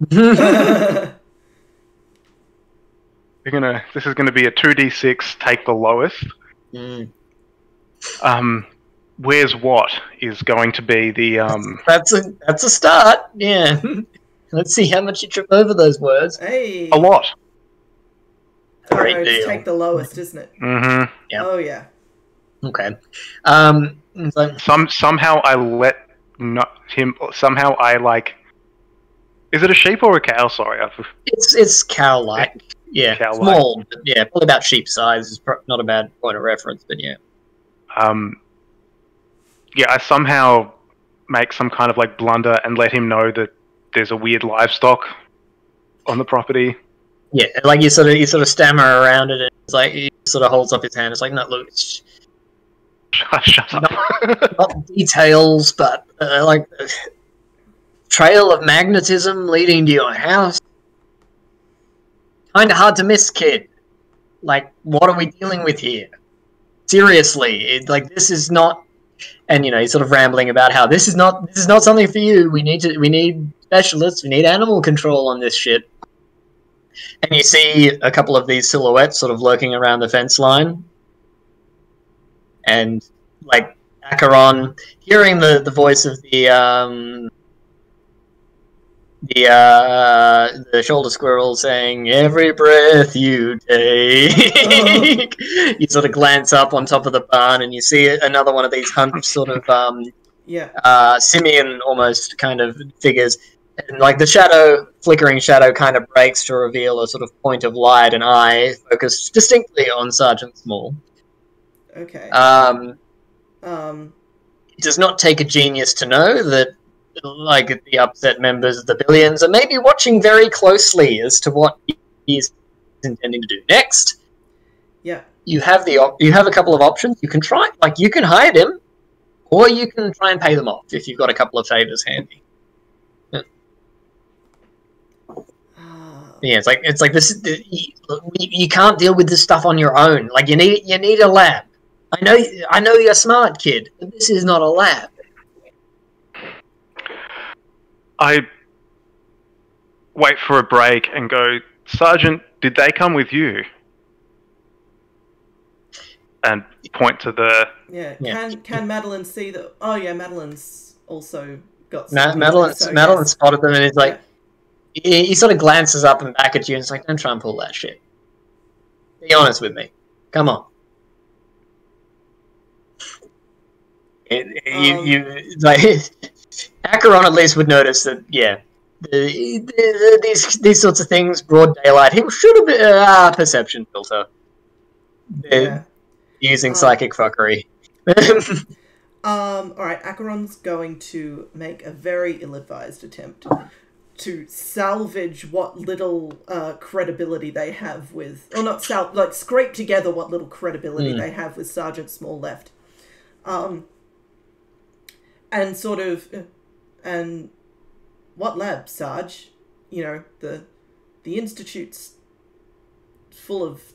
This is gonna be a 2d6. Take the lowest. Where's what is going to be the That's a start. Yeah. Let's see how much you trip over those words. Hey. A lot. Great deal. Take the lowest, isn't it? Mm-hmm. Yep. Oh yeah. Okay. Somehow I let him. Somehow I like. Is it a sheep or a cow? Sorry. It's cow-like. Yeah, Cow-like. small. But yeah, probably about sheep size is not a bad point of reference. But yeah. Yeah, I somehow make some kind of like blunder and let him know that there's a weird livestock on the property. Yeah, like you sort of stammer around it, and it's like he sort of holds up his hand. It's like, no, look, it's Shut up. not details, but like trail of magnetism leading to your house. Kind of hard to miss, kid. Like, what are we dealing with here? Seriously, this is not. And he's sort of rambling about how this is not something for you. We need specialists. We need animal control on this shit. And you see a couple of these silhouettes sort of lurking around the fence line. And like Acheron, hearing the voice of the shoulder squirrel saying, "Every breath you take." You sort of glance up on top of the barn and you see another one of these hunched sort of simian almost kind of figures, and like the flickering shadow kind of breaks to reveal a sort of point of light, an eye focused distinctly on Sergeant Small. Okay. It does not take a genius to know that like the upset members of the Billions are maybe watching very closely as to what he is intending to do next. Yeah. You have a couple of options. You can hide him, or you can try and pay them off if you've got a couple of favors handy. Yeah, it's like this. You can't deal with this stuff on your own. Like you need a lab. I know you're smart, kid, but this is not a lab. I wait for a break and go, Sergeant, did they come with you? And point to the... Yeah, can Madeleine see that... Oh yeah, Madeleine's also got... Madeleine spotted them and he's like... Yeah. He sort of glances up and back at you and is like, don't try and pull that shit. Be honest with me. Come on. Acheron at least would notice that, yeah, these sorts of things, broad daylight, he should have been perception filter. Using psychic fuckery. Alright, Acheron's going to make a very ill-advised attempt to salvage what little credibility they have with... Or not scrape together what little credibility they have with Sergeant Small left. And sort of... And what lab, Sarge? The Institute's full of,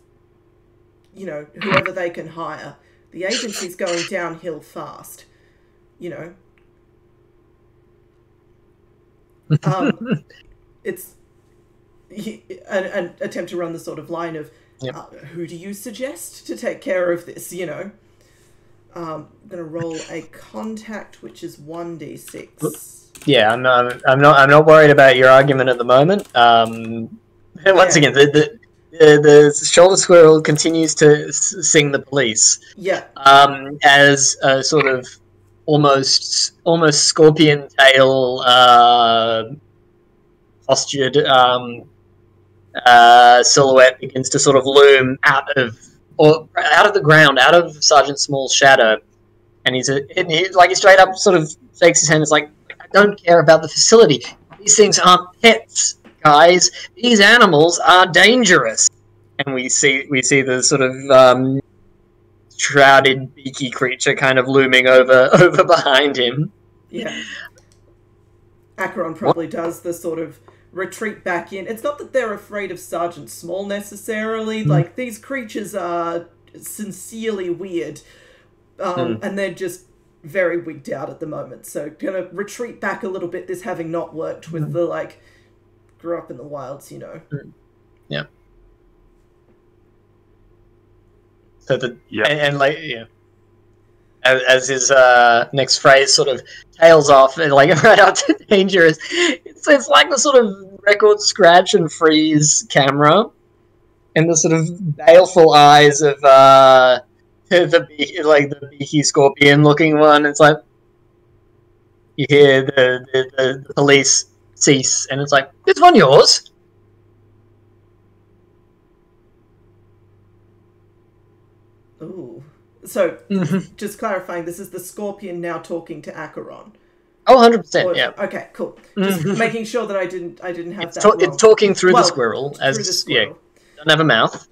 whoever they can hire. The agency's going downhill fast, It's an attempt to run the sort of line of, who do you suggest to take care of this, I'm going to roll a contact, which is 1d6. Yeah, I'm not worried about your argument at the moment. Once again, the shoulder squirrel continues to sing the police. Yeah. As a sort of almost scorpion tail postured silhouette begins to sort of loom out of the ground, out of Sergeant Small's shadow, and he straight up sort of shakes his hand. It's like, I don't care about the facility. These things aren't pets, guys. These animals are dangerous. And we see the sort of shrouded, beaky creature kind of looming over behind him. Yeah. Acheron probably does the sort of retreat back in. It's not that they're afraid of Sergeant Small necessarily. Like, these creatures are sincerely weird. And they're just very wigged out at the moment, so gonna retreat back a little bit, this having not worked with the, like, grew up in the wilds, you know. Yeah. So as his next phrase sort of tails off and like right up to dangerous, it's like the sort of record scratch and freeze camera, and the sort of baleful eyes of the beaky scorpion looking one. It's like you hear the police cease, and it's like, "This one yours?" Ooh. So, just clarifying, this is the scorpion now talking to Acheron. Oh, 100%, yeah. Okay, cool. Just making sure that I didn't have that wrong. It's talking through the squirrel. Yeah, don't have a mouth.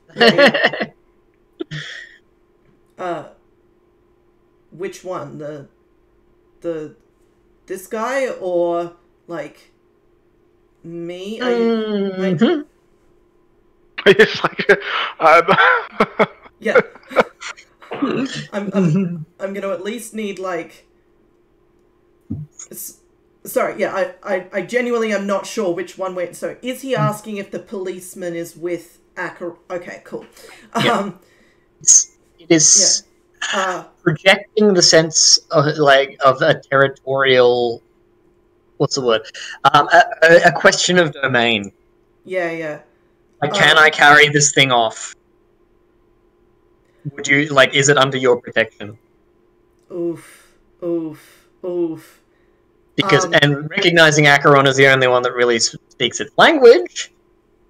Yeah. Which one? This guy or, like, me? It's like, yeah. I'm gonna at least need, like... Sorry, yeah, I genuinely am not sure which one went. So, is he asking if the policeman is with Acheron? Okay, cool. It is projecting the sense of a territorial... What's the word? A question of domain. Yeah. Like, can I carry this thing off? Would you, like, is it under your protection? Oof. Because, and recognizing Acheron as the only one that really speaks its language.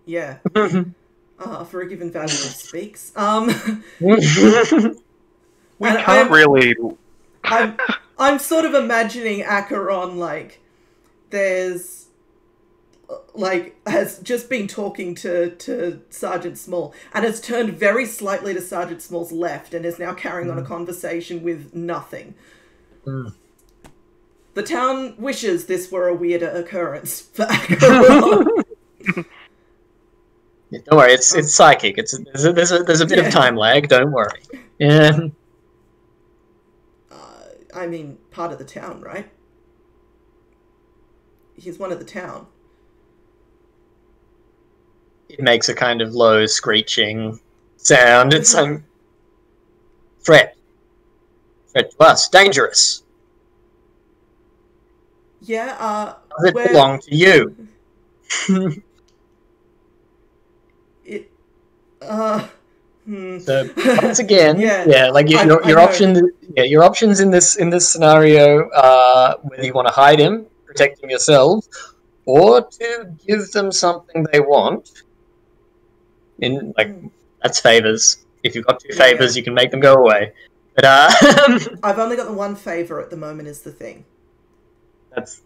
Yeah. For a given value it speaks. We can't really... I'm sort of imagining Acheron, like, there's... like, has just been talking to Sergeant Small and has turned very slightly to Sergeant Small's left and is now carrying on a conversation with nothing. The town wishes this were a weirder occurrence for Acheron. Yeah, don't worry, it's psychic. There's a bit of time lag. Don't worry. Yeah. I mean, part of the town, right? He's one of the town. It makes a kind of low screeching sound. It's threat to us, dangerous. Yeah. Does it belong to you? So once again, like your options. Yeah, your options in this scenario are whether you want to hide him, protect him yourself, or to give them something they want. In that's favors. If you've got two favors, you can make them go away. But I've only got the one favor at the moment. Is the thing.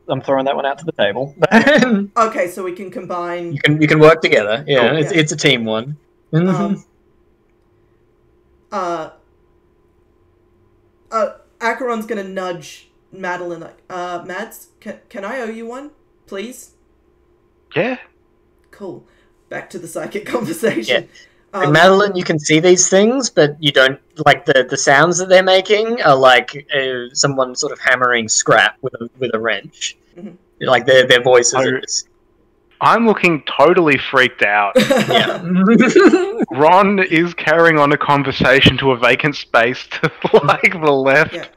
I'm throwing that one out to the table. Okay, so we can combine. You can work together. Yeah, cool. It's a team one. Acheron's gonna nudge Madeleine like, Mads, can I owe you one, please? Yeah. Cool. Back to the psychic conversation. Yeah. And Madeleine, you can see these things, but you don't, like, the sounds that they're making are like someone sort of hammering scrap with a wrench. Like their voices. I'm looking totally freaked out. Yeah. Ron is carrying on a conversation to a vacant space to like the left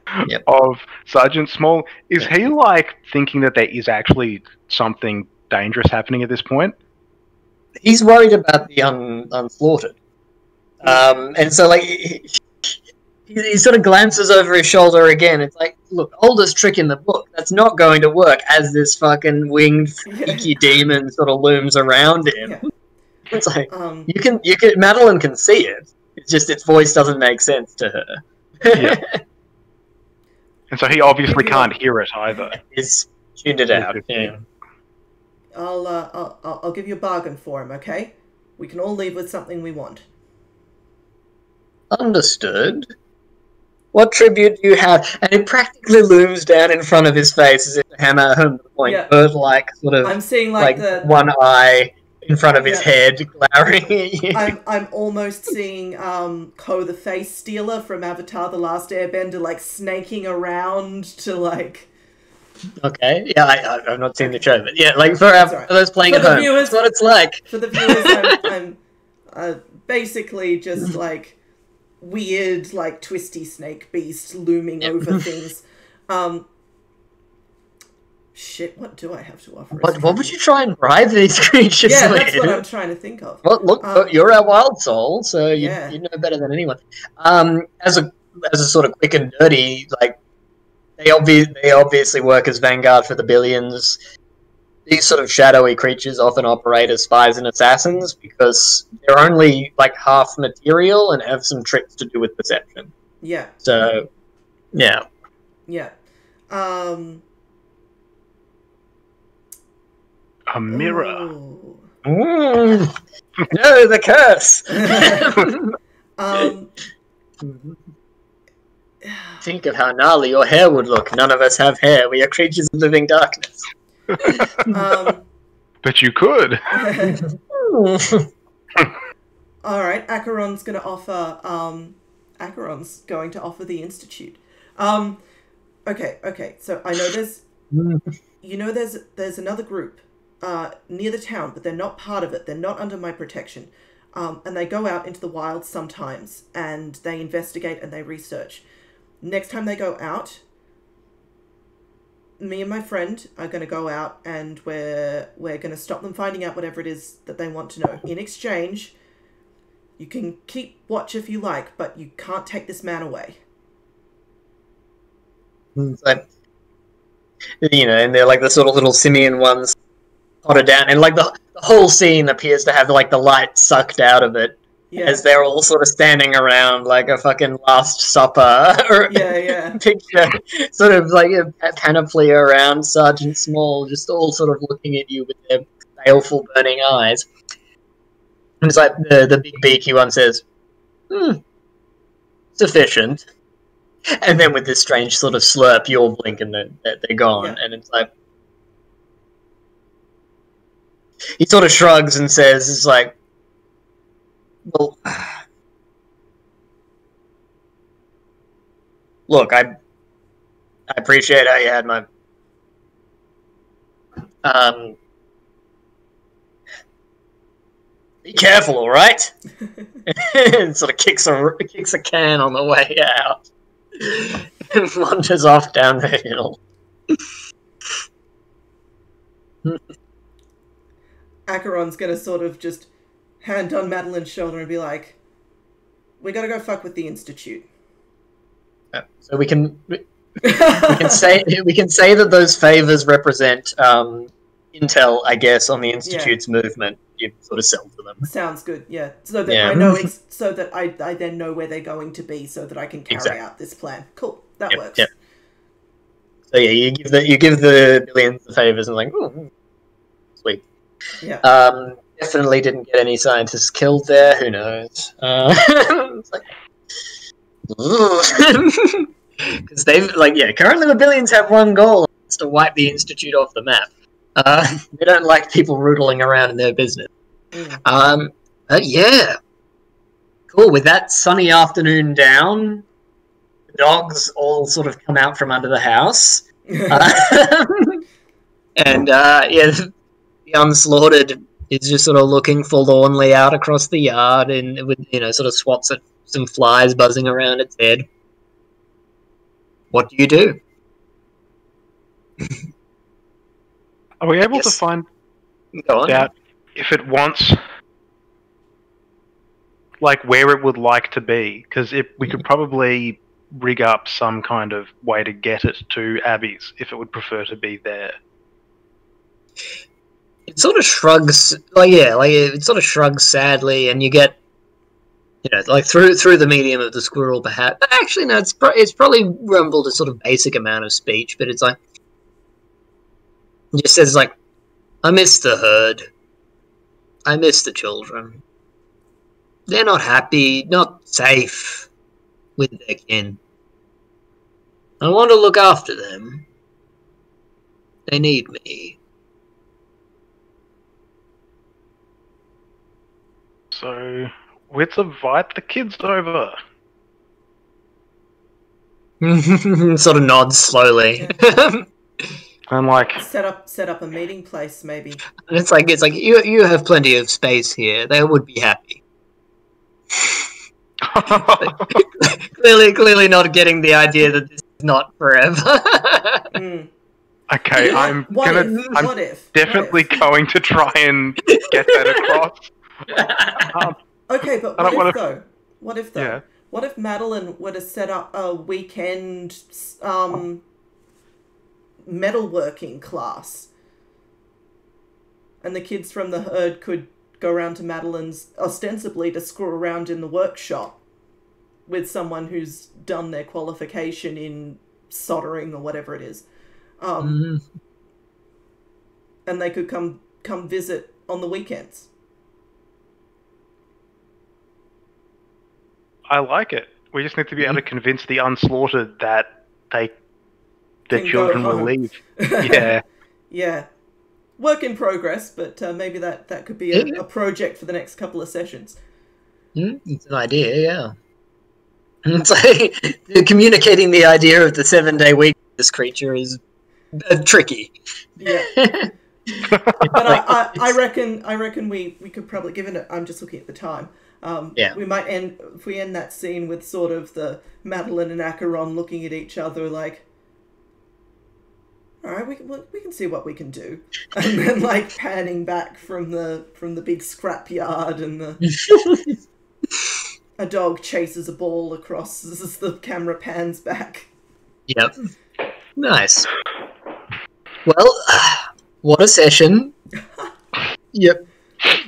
of Sergeant Small. Is he like thinking that there is actually something dangerous happening at this point? He's worried about the unslaughtered. And so like he sort of glances over his shoulder again. It's like, look, oldest trick in the book. That's not going to work as this fucking winged freaky demon sort of looms around him. Yeah. It's like you can Madeleine can see it. It's just its voice doesn't make sense to her. Yeah. And so he obviously can't hear it either. He's tuned it out. Yeah. I'll give you a bargain for him, okay? We can all leave with something we want. Understood. What tribute do you have? And it practically looms down in front of his face as if to hammer home the point. Bird-like sort of. I'm seeing like the one eye in front of his head, glowering at you. I'm almost seeing Ko the Face Stealer from Avatar: The Last Airbender, like snaking around to like. Okay, yeah, I've not seen the show, but yeah, like for those playing at home, viewers, that's what it's like. For the viewers, I'm basically just like weird, like twisty snake beast looming over things. Shit, what do I have to offer? What would you try and bribe these creatures with? Yeah, that's what I'm trying to think of. Well, look, you're our wild soul, so you know better than anyone. As a sort of quick and dirty, like they obviously work as vanguard for the Billions. These sort of shadowy creatures often operate as spies and assassins because they're only like half material and have some tricks to do with perception. Yeah. So, yeah. Yeah. A mirror. No, the curse. Think of how gnarly your hair would look. None of us have hair. We are creatures of living darkness. But you could. All right, Acheron's going to offer. Acheron's going to offer the Institute. Okay. So I know there's another group near the town, but they're not part of it. They're not under my protection. And they go out into the wild sometimes, and they investigate and they research. Next time they go out, me and my friend are going to go out, and we're going to stop them finding out whatever it is that they want to know. In exchange, you can keep watch if you like, but you can't take this man away. But, and they're like the sort of little simian ones potted down, and like the whole scene appears to have like the light sucked out of it. Yeah. As they're all sort of standing around like a fucking Last Supper picture, sort of like a panoply around Sergeant Small, just all sort of looking at you with their baleful, burning eyes. And it's like the big beaky one says, sufficient. And then with this strange sort of slurp, you'll blink and they're gone. Yeah. And it's like... He sort of shrugs and says, it's like, well, look, I appreciate how you had my be careful, all right? And sort of kicks a can on the way out and wanders off down the hill. Acheron's gonna sort of just hand on Madeleine's shoulder and be like, "We gotta go fuck with the Institute." So we can say that those favors represent intel, I guess, on the Institute's movement. You sort of sell to them. Sounds good. Yeah, so that I know, so that I then know where they're going to be, so that I can carry out this plan. Cool, that works. Yep. So yeah, you give the Billions the favors and like, ooh, sweet. Yeah. Definitely didn't get any scientists killed there. Who knows? It's like, because currently the Billions have one goal: it's to wipe the Institute off the map. They don't like people rootling around in their business. But yeah, cool. With that sunny afternoon down, the dogs all sort of come out from under the house, and the unslaughtered is just sort of looking forlornly out across the yard, and with sort of swats at some flies buzzing around its head. What do you do? Are we able to find out if it wants, like, where it would like to be? Because we could probably rig up some kind of way to get it to Abby's if it would prefer to be there. It sort of shrugs, it sort of shrugs sadly, and you get, through the medium of the squirrel, perhaps. But actually, no, it's probably rumbled a sort of basic amount of speech, but it's like, it just says, like, I miss the herd. I miss the children. They're not happy, not safe with their kin. I want to look after them. They need me. So let's invite the kids over. Sort of nods slowly. Yeah. And like set up a meeting place, maybe. And it's like you have plenty of space here. They would be happy. clearly not getting the idea that this is not forever. Okay, I'm definitely going to try and get that across. Okay, but what if though? Yeah. What if Madeleine were to set up a weekend metalworking class, and the kids from the herd could go around to Madeleine's ostensibly to screw around in the workshop with someone who's done their qualification in soldering or whatever it is, and they could come visit on the weekends. I like it. We just need to be able to convince the unslaughtered that their children will leave. Yeah. Yeah. Work in progress, but maybe that could be a project for the next couple of sessions. It's an idea, yeah. It's like communicating the idea of the 7-day week of this creature is tricky. Yeah. But I reckon we could probably, given it, I'm just looking at the time. We might end that scene with sort of the Madeleine and Acheron looking at each other like, all right, we can see what we can do, and then like panning back from the big scrap yard, and a dog chases a ball across as the camera pans back. Yep. Nice. Well, what a session. Yep.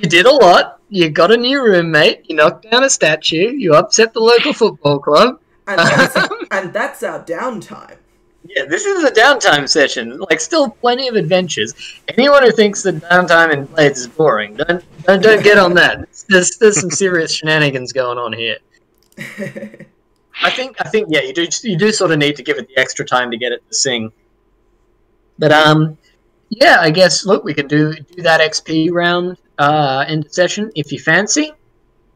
You did a lot. You got a new roommate. You knocked down a statue. You upset the local football club. And that's our downtime. Yeah, this is a downtime session. Like, still plenty of adventures. Anyone who thinks that downtime in Blades is boring, don't get on that. There's some serious shenanigans going on here. I think yeah, you do sort of need to give it the extra time to get it to sing. But yeah, I guess look, we can do that XP round end session if you fancy.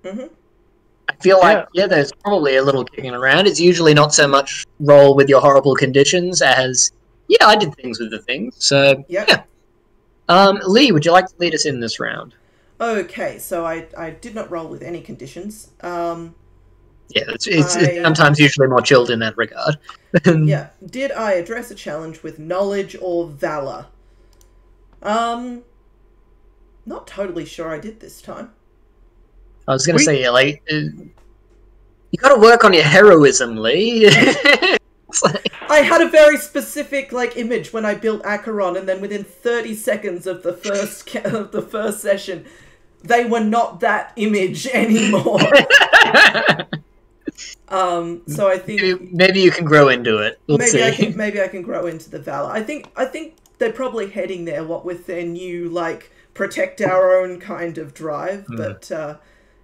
I feel like there's probably a little kicking around. It's usually not so much roll with your horrible conditions as I did things with the things. So yeah. Lee, would you like to lead us in this round? Okay, so I did not roll with any conditions. It's sometimes usually more chilled in that regard. Yeah. Did I address a challenge with knowledge or valor? Not totally sure I did this time. I was going to say, like, you got to work on your heroism, Lee. I had a very specific image when I built Acheron, and then within 30 seconds of the first session, they were not that image anymore. So I think maybe you can grow into it. Maybe I can grow into the valor. I think they're probably heading there. What with their new protect our own kind of drive, but.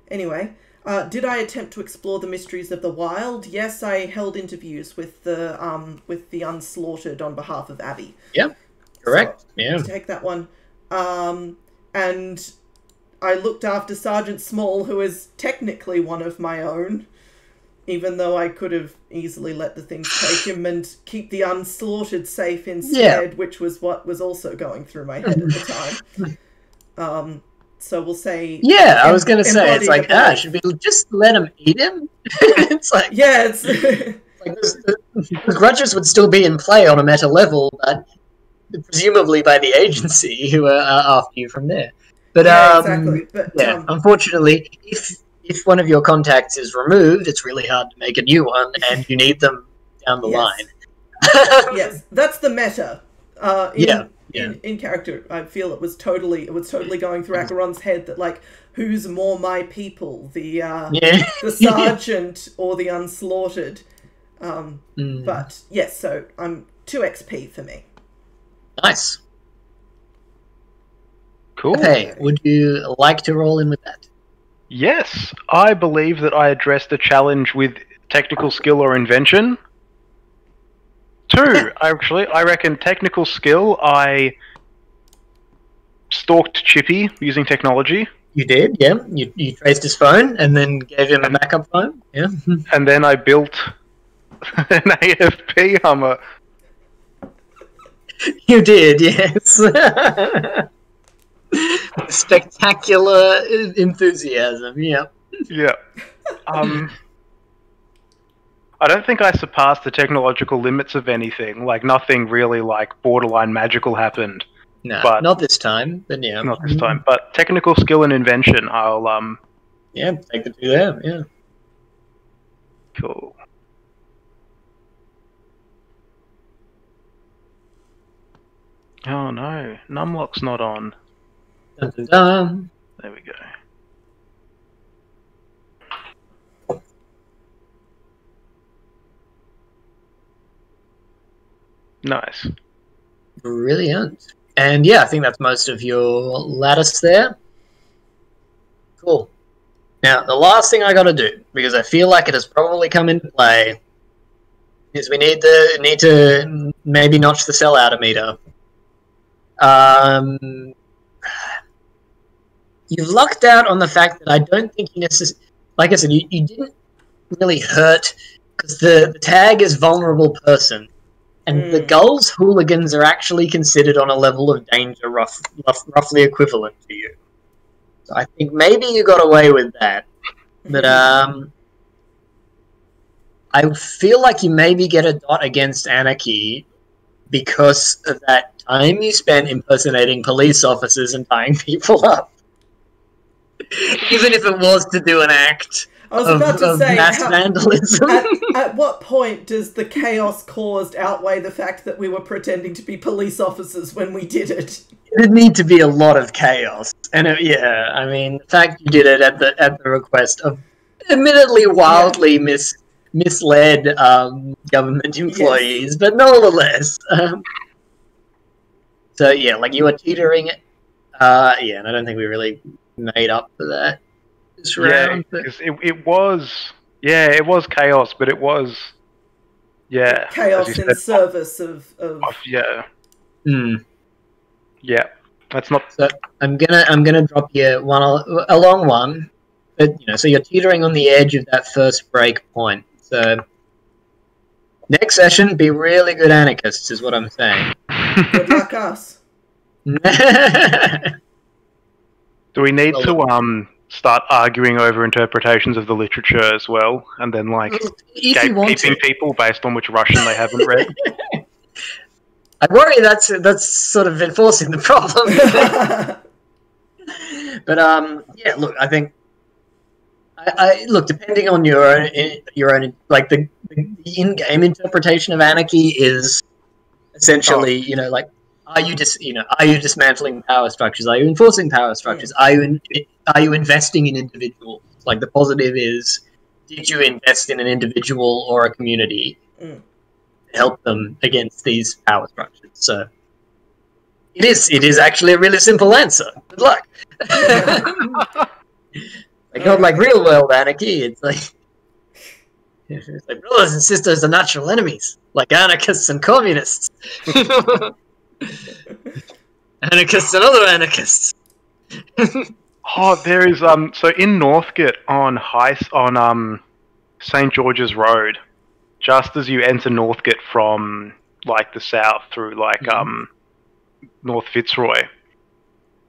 Anyway, did I attempt to explore the mysteries of the wild? Yes, I held interviews with the unslaughtered on behalf of Abby. Yep, correct. So, yeah, take that one. And I looked after Sergeant Small, who is technically one of my own, even though I could have easily let the things take him and keep the unslaughtered safe instead, which was what was also going through my head at the time. So we'll say... Yeah, I was going to say, it's like, should we just let him eat him? It's like... Yeah, it's... the grudges would still be in play on a meta level, but presumably by the agency who are after you from there. But, exactly. But, unfortunately, if one of your contacts is removed, it's really hard to make a new one, and you need them down the line. Yes, that's the meta. In character, I feel it was totally going through Acheron's head that who's more my people, the sergeant or the unslaughtered. But yes, so I'm 2 XP for me. Nice. Cool. Okay, would you like to roll in with that? Yes, I believe that I addressed the challenge with technical skill or invention. 2, actually. I reckon technical skill, I stalked Chippy using technology. You did, yeah. You traced his phone and then gave him a backup phone, yeah. And then I built an AFP Hummer. You did, yes. Spectacular enthusiasm, yeah. Yeah. I don't think I surpassed the technological limits of anything. Like, nothing really, like, borderline magical happened. No, but not this time, but yeah. Not this time. But technical skill and invention, I'll, Yeah, take the 2 there, yeah. Cool. Oh no, Numlock's not on. Dun, dun, dun. There we go. Nice. Brilliant. And yeah, I think that's most of your lattice there. Cool. Now, the last thing I gotta do, because I feel like it has probably come into play, is we need to maybe notch the sell-out meter. You've lucked out on the fact that I don't think you necessarily... Like I said, you didn't really hurt, because the tag is vulnerable person. And the Gulls hooligans are actually considered on a level of danger roughly equivalent to you. So I think maybe you got away with that. But I feel like you maybe get a dot against Anarchy because of that time you spent impersonating police officers and tying people up. Even if it was to do an act. I was about to say, mass vandalism. At what point does the chaos caused outweigh the fact that we were pretending to be police officers when we did it? It'd need to be a lot of chaos, and yeah, I mean, the fact you did it at the request of admittedly wildly misled government employees, but nonetheless. So yeah, like you were teetering it. Yeah, and I don't think we really made up for that. Yeah, because it was chaos, but it was chaos in service of yeah. Yeah, that's not. So I'm gonna drop you a long one, but so you're teetering on the edge of that first break point. So next session, be really good anarchists, is what I'm saying. Good luck, us. Do we need to start arguing over interpretations of the literature as well, and then like gatekeeping people based on which Russian they haven't read? I worry that's sort of enforcing the problem. But yeah, look, I think I look, depending on your own like the in-game interpretation of anarchy is essentially like, are you dismantling power structures? Are you enforcing power structures? Are you investing in individuals? Like, the positive is, did you invest in an individual or a community to help them against these power structures? So it is actually a really simple answer. Good luck. Like, not like real world anarchy. It's like brothers and sisters are natural enemies, like anarchists and communists. Anarchists and other anarchists. Oh, there is so in Northgate on St. George's Road, just as you enter Northgate from like the south through like North Fitzroy,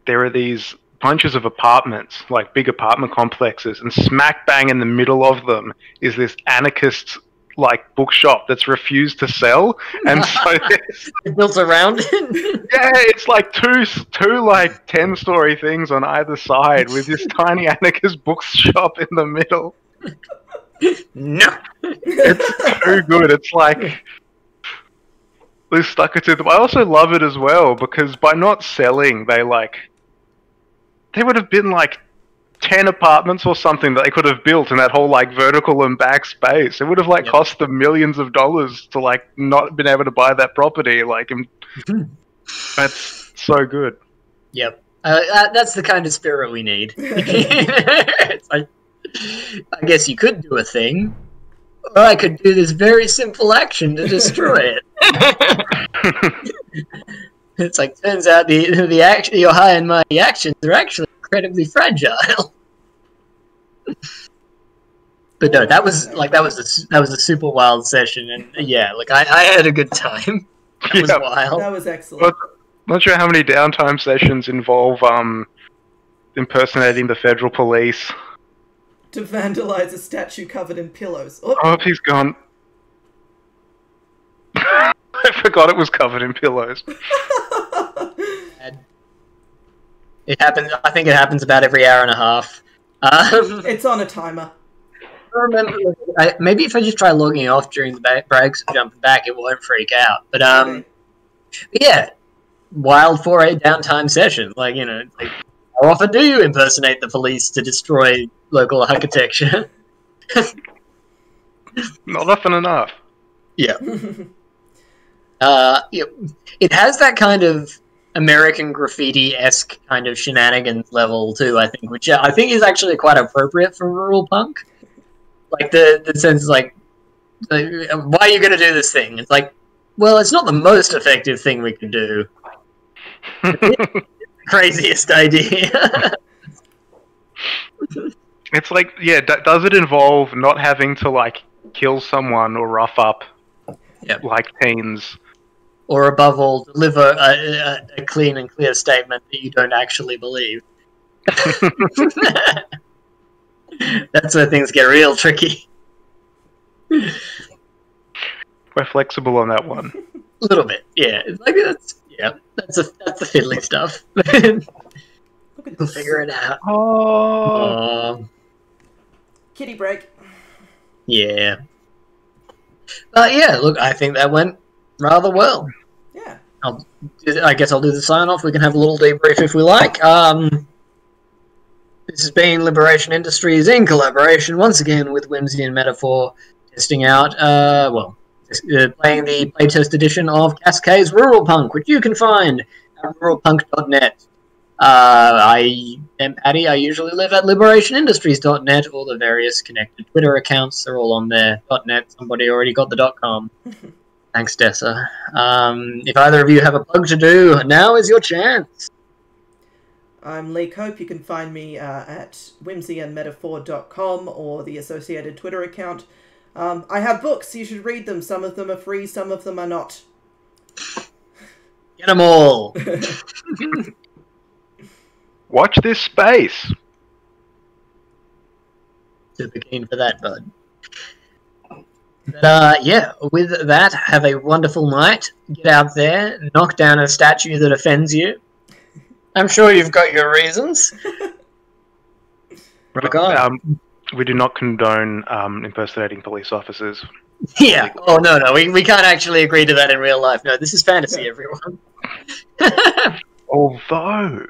there are these bunches of apartments, like big apartment complexes, and smack bang in the middle of them is this anarchist like bookshop that's refused to sell, and so it's built around it. Yeah, it's like two like 10-story things on either side with this tiny anarchist bookshop in the middle. No, it's too good. It's like they stuck it to them. I also love it as well because by not selling, they would have been like 10 apartments or something that they could have built in that whole like vertical and back space. It would have cost them millions of dollars to like not been able to buy that property. Like, that's so good. Yep, that's the kind of spirit we need. It's like, I guess you could do a thing, or I could do this very simple action to destroy it. It's like, turns out the action, your high and mighty actions are actually incredibly fragile. But no, that was a super wild session, and yeah, like I had a good time. That was wild. That was excellent. Not sure how many downtime sessions involve impersonating the federal police. To vandalize a statue covered in pillows. Oh, he's gone. I forgot it was covered in pillows. It happens. I think it happens about every hour and a half. It's on a timer. I remember, maybe if I just try logging off during the breaks and jumping back, it won't freak out. But yeah, wild 4-8 downtime session. Like, you know, like, how often do you impersonate the police to destroy local architecture? Not often enough. Yeah. It has that kind of American Graffiti-esque kind of shenanigans level too, I think, which I think is actually quite appropriate for Ruralpunk. Like the sense, like, why are you going to do this thing? It's like, well, it's not the most effective thing we could do. Craziest idea. It's like, yeah, does it involve not having to, like, kill someone or rough up, like teens? Or above all, deliver a clean and clear statement that you don't actually believe. That's where things get real tricky. We're flexible on that one. A little bit, yeah. Like that's the fiddly stuff. We'll figure it out. Oh. Kitty break. Yeah. Yeah, look, I think that went rather well. Yeah. I guess I'll do the sign-off. We can have a little debrief if we like. This has been Liberation Industries in collaboration, once again, with Whimsy and Metaphor, testing out, playing the playtest edition of Cascade's Ruralpunk, which you can find at ruralpunk.net. I am Patty. I usually live at liberationindustries.net. All the various connected Twitter accounts are all on there. .net, somebody already got the .com. Thanks, Dessa. If either of you have a plug to do, now is your chance. I'm Lee Cope. You can find me at whimsyandmetaphor.com or the associated Twitter account. I have books. You should read them. Some of them are free, some of them are not. Get them all. Watch this space. Super keen for that, bud. But, yeah, with that, have a wonderful night. Get out there, knock down a statue that offends you. I'm sure you've got your reasons. We do not condone impersonating police officers. Yeah. Oh, no. We can't actually agree to that in real life. No, this is fantasy, everyone. Although...